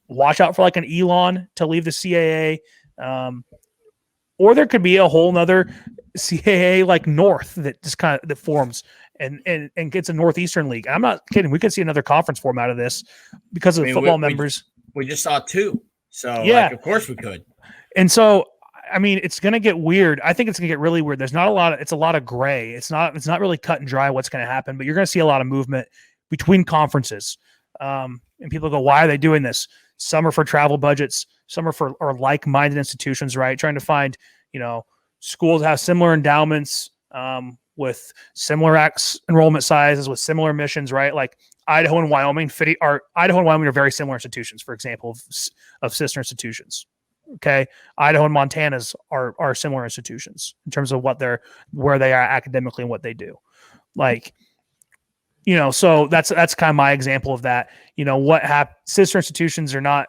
Watch out for like an Elon to leave the CAA. Or there could be a whole nother CAA like North that just that forms and gets a Northeastern League. I'm not kidding. We could see another conference form out of this because of football members. We just saw 2. So of course we could. And so, it's going to get weird. I think it's going to get really weird. There's not a lot it's a lot of gray. It's not really cut and dry what's going to happen, but you're going to see a lot of movement between conferences. And people go, why are they doing this? Some are for travel budgets. Some are for like-minded institutions, right? Trying to find, schools that have similar endowments with similar enrollment sizes, with similar missions, right? Like Idaho and Wyoming are very similar institutions, for example, of sister institutions. Okay. Idaho and Montana's are similar institutions in terms of where they are academically and what they do. Like, so that's kind of my example of that. Sister institutions are not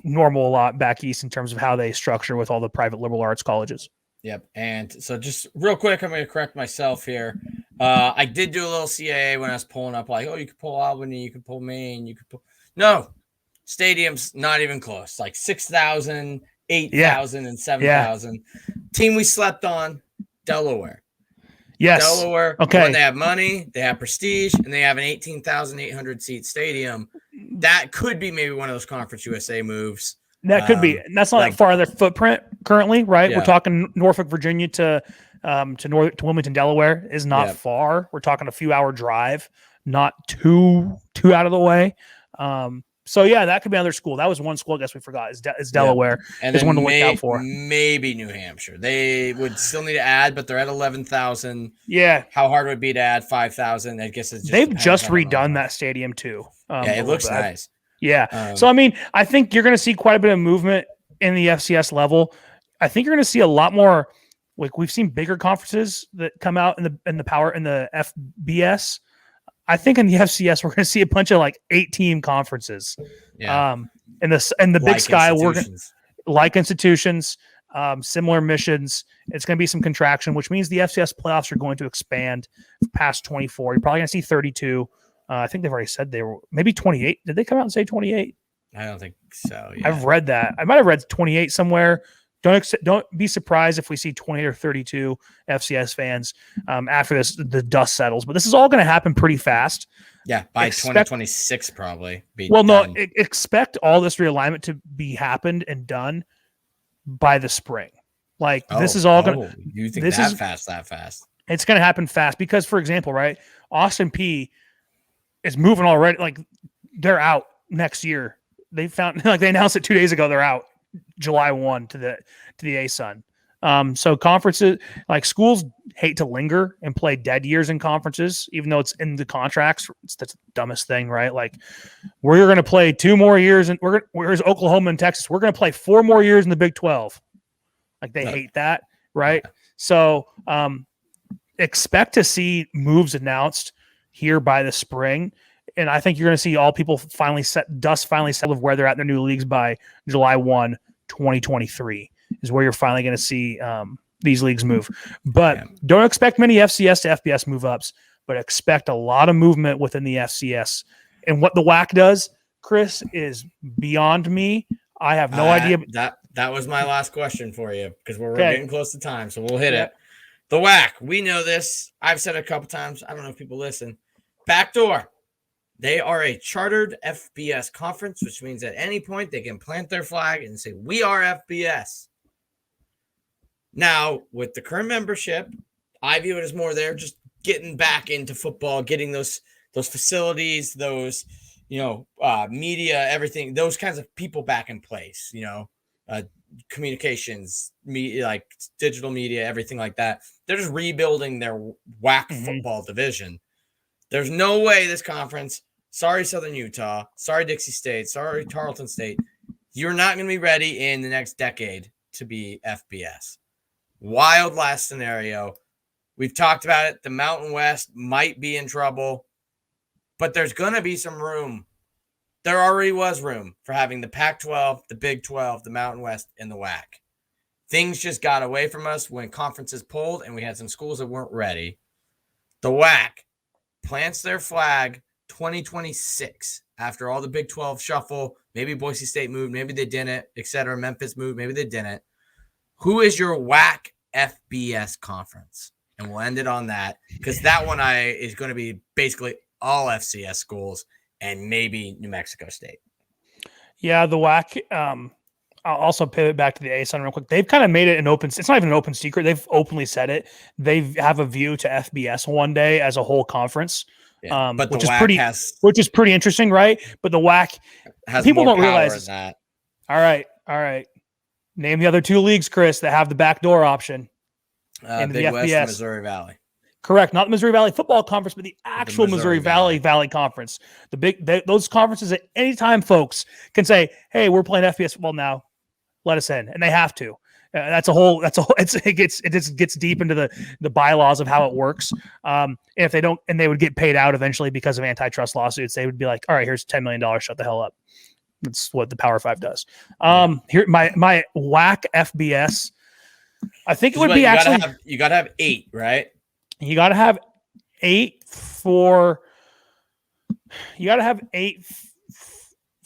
normal a lot back east in terms of how they structure with all the private liberal arts colleges. Yep. And so just real quick, I'm going to correct myself here. I did do a little CAA when I was pulling up, like, you could pull Albany, you could pull Maine, you could pull. No, stadium's not even close. Like 6,000, 8,000, and 7,000. Yeah. Team we slept on, Delaware. Yes. Delaware. Okay. When they have money, they have prestige, and they have an 18,800 seat stadium. That could be maybe one of those Conference USA moves. That could be. And that's not that far of their footprint currently, right? Yeah. We're talking Norfolk, Virginia to Wilmington, Delaware is not far. We're talking a few hour drive, not too out of the way. So yeah, that could be another school. That was one school I guess we forgot is Delaware. And is then one to look out for. Maybe New Hampshire. They would still need to add, but they're at 11,000. Yeah. How hard would it be to add 5,000? I guess they've just redone that stadium too. Yeah, it looks nice. Yeah. So I mean, I think you're going to see quite a bit of movement in the FCS level. I think you're going to see a lot more. Like we've seen bigger conferences that come out in the FBS. I think in the FCS we're going to see a bunch of like 8-team conferences. Yeah. In the Big Sky, we're like institutions, similar missions. It's going to be some contraction, which means the FCS playoffs are going to expand past 24. You're probably going to see 32. I think they've already said they were maybe 28. Did they come out and say 28? I don't think so. Yeah. I've read that. I might have read 28 somewhere. Don't be surprised if we see 20 or 32 FCS fans after the dust settles. But this is all going to happen pretty fast. Yeah, by 2026 probably. Expect all this realignment to be happened and done by the spring. Like this is all going to. You think that fast? It's going to happen fast because, for example, right, Austin Peay is moving already. Like they're out next year. They announced it 2 days ago. They're out July 1 to the ASUN. So conferences, like schools hate to linger and play dead years in conferences, even though it's in the contracts. It's the dumbest thing, right? Like we're going to play 2 more years and where's Oklahoma and Texas? We're going to play 4 more years in the Big 12. Like they hate that. Right. So, expect to see moves announced here by the spring. And I think you're going to see all people finally settle of where they're at in their new leagues by July 1, 2023 is where you're finally going to see these leagues move. But don't expect many FCS to FBS move ups, but expect a lot of movement within the FCS. And what the WAC does, Chris, is beyond me. I have no idea. That was my last question for you because we're getting close to time, so we'll hit it. The WAC, we know this. I've said it a couple times. I don't know if people listen. Backdoor. They are a chartered FBS conference, which means at any point they can plant their flag and say, we are FBS. Now, with the current membership, I view it as more they're just getting back into football, getting those facilities, those, media, everything, those kinds of people back in place, communications, media, like digital media, everything like that. They're just rebuilding their WAC football division. There's no way this conference, sorry, Southern Utah, sorry, Dixie State, sorry, Tarleton State, you're not going to be ready in the next decade to be FBS. Wild last scenario. We've talked about it. The Mountain West might be in trouble, but there's going to be some room. There already was room for having the Pac-12, the Big 12, the Mountain West, and the WAC. Things just got away from us when conferences pulled and we had some schools that weren't ready. The WAC plants their flag 2026 after all the Big 12 shuffle. Maybe Boise State moved, maybe they didn't, etc. Memphis moved, maybe they didn't. Who is your WAC FBS conference? And we'll end it on that because that one is going to be basically all FCS schools and maybe New Mexico State. Yeah, the WAC. I'll also pivot back to the ASUN real quick. They've kind of made it an open. It's not even an open secret. They've openly said it. They have a view to FBS one day as a whole conference. Yeah, but which is pretty interesting, right? But the WAC has people more don't realize that. All right. Name the other 2 leagues, Chris, that have the backdoor option. Big the West FBS. and Missouri Valley. Correct, not the Missouri Valley Football Conference, but the actual Missouri Valley Conference. Those conferences at any time, folks can say, "Hey, we're playing FBS football now. Let us in," and they have to. It gets deep into the bylaws of how it works. And if they don't, and they would get paid out eventually because of antitrust lawsuits, they would be like, "All right, here's $10 million. Shut the hell up." That's what the Power 5 does. Here, my WAC FBS. I think it would be you got to have 8, right? You got to have 8 for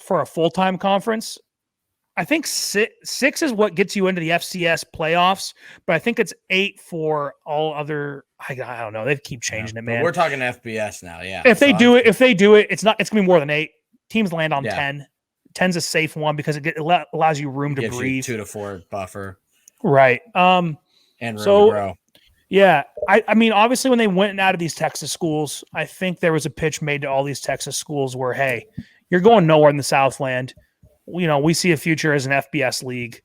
a full-time conference. I think 6 is what gets you into the FCS playoffs, but I think it's 8 for all other. I don't know. They keep changing it, man. We're talking FBS now. Yeah. If they do it, it's going to be more than 8. Teams land on 10. 10's a safe one because it allows you room to breathe. 2 to 4 buffer. Right. And room to grow. Yeah. I mean, obviously when they went out of these Texas schools, I think there was a pitch made to all these Texas schools where, hey, You're going nowhere in the Southland. We see a future as an FBS league.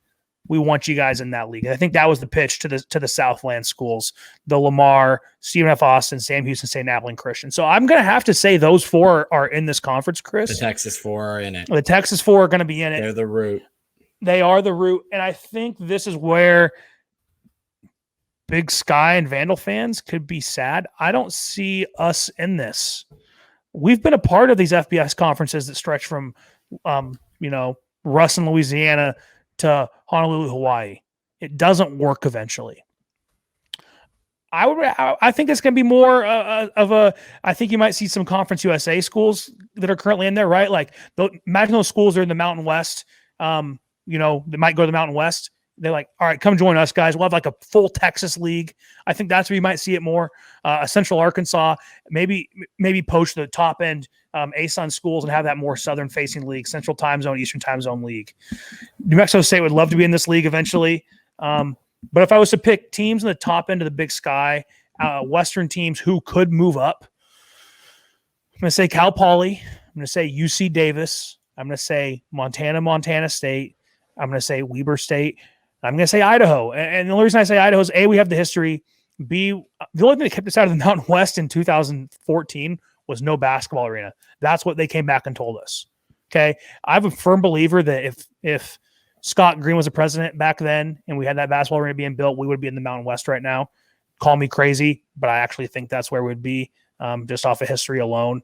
We want you guys in that league. And I think that was the pitch to the Southland schools, the Lamar, Stephen F. Austin, Sam Houston, St. Appleton Christian. So I'm going to have to say those 4 are in this conference, Chris. The Texas 4 are in it. The Texas 4 are going to be in it. They're the root. They are the root. And I think this is where Big Sky and Vandal fans could be sad. I don't see us in this. We've been a part of these FBS conferences that stretch from, Ruston, Louisiana to Honolulu, Hawaii. It doesn't work eventually. I think it's going to be more of a. I think you might see some Conference USA schools that are currently in there, right? Like, imagine those schools are in the Mountain West. They might go to the Mountain West. They're like, all right, come join us, guys. We'll have like a full Texas league. I think that's where you might see it more. Central Arkansas, maybe poach the top end ASUN schools and have that more southern facing league, Central Time Zone, Eastern Time Zone league. New Mexico State would love to be in this league eventually. But if I was to pick teams in the top end of the Big Sky, Western teams who could move up, I'm going to say Cal Poly. I'm going to say UC Davis. I'm going to say Montana State. I'm going to say Weber State. I'm going to say Idaho. And the only reason I say Idaho is, A, we have the history. B, the only thing that kept us out of the Mountain West in 2014 was no basketball arena. That's what they came back and told us. Okay. I'm a firm believer that if Scott Green was a president back then and we had that basketball arena being built, we would be in the Mountain West right now. Call me crazy, but I actually think that's where we'd be, just off of history alone.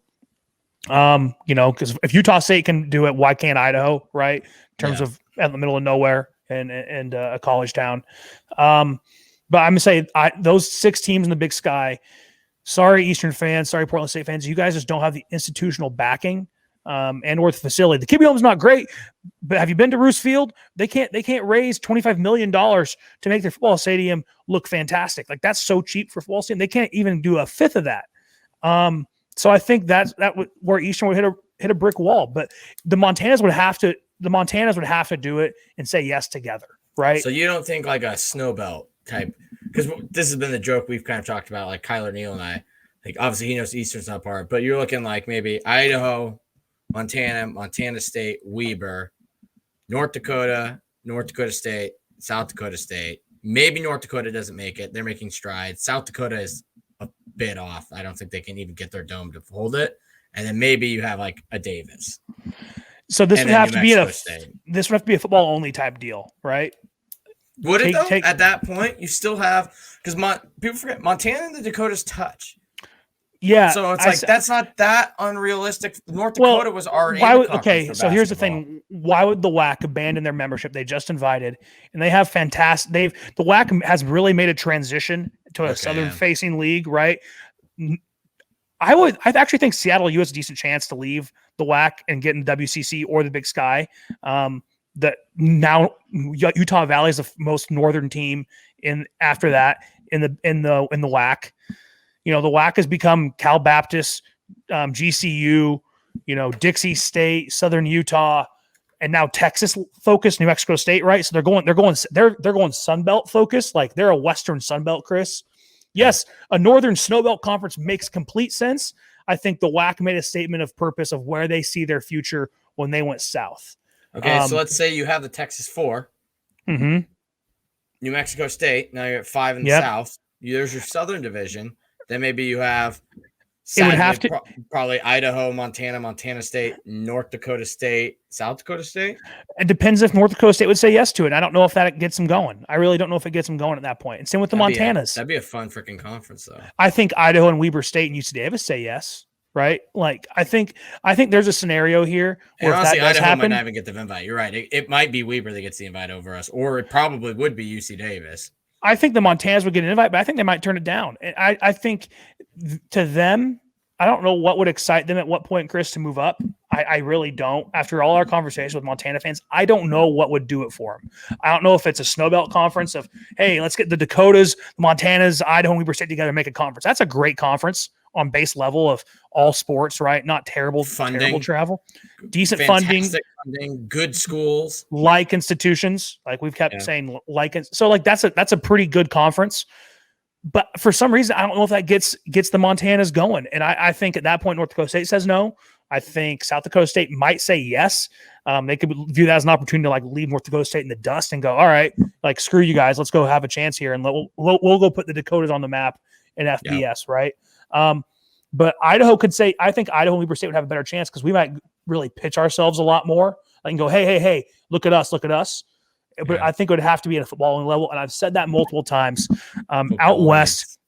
Because if Utah State can do it, why can't Idaho, right? In terms of in the middle of nowhere and a college town. But I'm going to say those 6 teams in the Big Sky, sorry, Eastern fans, sorry, Portland State fans, you guys just don't have the institutional backing and or the facility. The Kibbe Home's not great, but have you been to Roos Field? They can't raise $25 million to make their football stadium look fantastic. Like, that's so cheap for football stadium. They can't even do a fifth of that. So I think where Eastern would hit a brick wall, but the Montanas would have to do it and say yes together, right? So you don't think like a snow belt type, because this has been the joke we've kind of talked about, like Kyler Neal and I, like obviously he knows Eastern's not part, but you're looking like maybe Idaho, Montana State, Weber, North Dakota State, South Dakota State. Maybe North Dakota doesn't make it. They're making strides. South Dakota is a bit off. I don't think they can even get their dome to hold it. And then maybe you have like a Davis. So this would have to be a football only type deal, right? Would it though? At that point, you still have, because people forget Montana and the Dakotas touch. Yeah. So it's that's not that unrealistic. North Dakota was already so here's the thing. Why would the WAC abandon their membership? They just invited, and they have fantastic. The WAC has really made a transition to a southern facing league, right? I actually think Seattle U has a decent chance to leave the WAC and get in the WCC or the Big Sky. That now Utah Valley is the most northern team after that in the WAC. The WAC has become Cal Baptist, GCU, Dixie State, Southern Utah, and now Texas focused, New Mexico State, right? So they're going Sun Belt focused, like they're a Western Sun Belt, Chris. Yes, a Northern Snow Belt conference makes complete sense. I think the WAC made a statement of purpose of where they see their future when they went south. Okay, so let's say you have the Texas 4, New Mexico State. Now you're at 5 in the South. There's your Southern Division. Then maybe you have probably Idaho, Montana State, North Dakota State, South Dakota State. It depends if North Dakota State would say yes to it. I don't know if that gets them going. I really don't know if it gets them going at that point. And same with the Montanas. That'd be a fun freaking conference, though. I think Idaho and Weber State and UC Davis say yes, right? Like I think there's a scenario here where honestly, if that does Idaho happen, might not even get the invite. You're right. It might be Weber that gets the invite over us, or it probably would be UC Davis. I think the Montanas would get an invite, but I think they might turn it down. And I think to them, I don't know what would excite them at what point, Chris, to move up. I really don't. After all our conversations with Montana fans, I don't know what would do it for them. I don't know if it's a Snow Belt conference of, hey, let's get the Dakotas, the Montanas, Idaho, and Weber State together and make a conference. That's a great conference on base level of all sports, right? Not terrible travel, decent funding, good schools, like institutions, like we've kept saying, so like that's a pretty good conference. But for some reason, I don't know if that gets the Montanas going. And I think at that point, North Dakota State says no. I think South Dakota State might say yes. They could view that as an opportunity to like leave North Dakota State in the dust and go, all right, like screw you guys, let's go have a chance here, and we'll go put the Dakotas on the map in FBS, right? But Idaho could say, I think Idaho and Weber State would have a better chance because we might really pitch ourselves a lot more. Like, and go, hey, look at us. But I think it would have to be at a footballing level, and I've said that multiple times. Out west,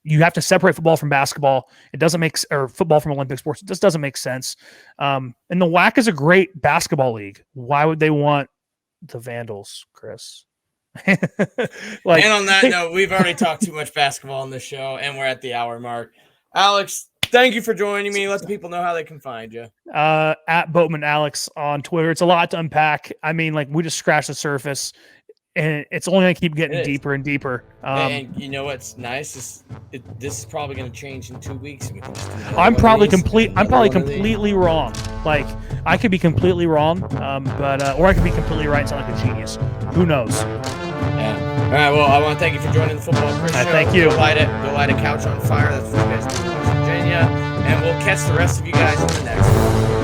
you have to separate football from basketball. It doesn't make or football from Olympic sports. It just doesn't make sense. And the WAC is a great basketball league. Why would they want the Vandals, Chris? And on that note, we've already talked too much basketball on this show, and we're at the hour mark. Alex, thank you for joining me. Let the people know how they can find you. At Boatman Alex on Twitter. It's a lot to unpack. I mean, like, we just scratched the surface, and it's only going to keep getting deeper and deeper. And you know what's nice is this is probably going to change in 2 weeks. I'm probably completely wrong. Like, I could be completely wrong, or I could be completely right and sound like a genius. Who knows? Yeah. All right. Well, I want to thank you for joining the Football Chris Show. Thank you. Go light a couch on fire. That's what you guys do in West Virginia, and we'll catch the rest of you guys in the next one.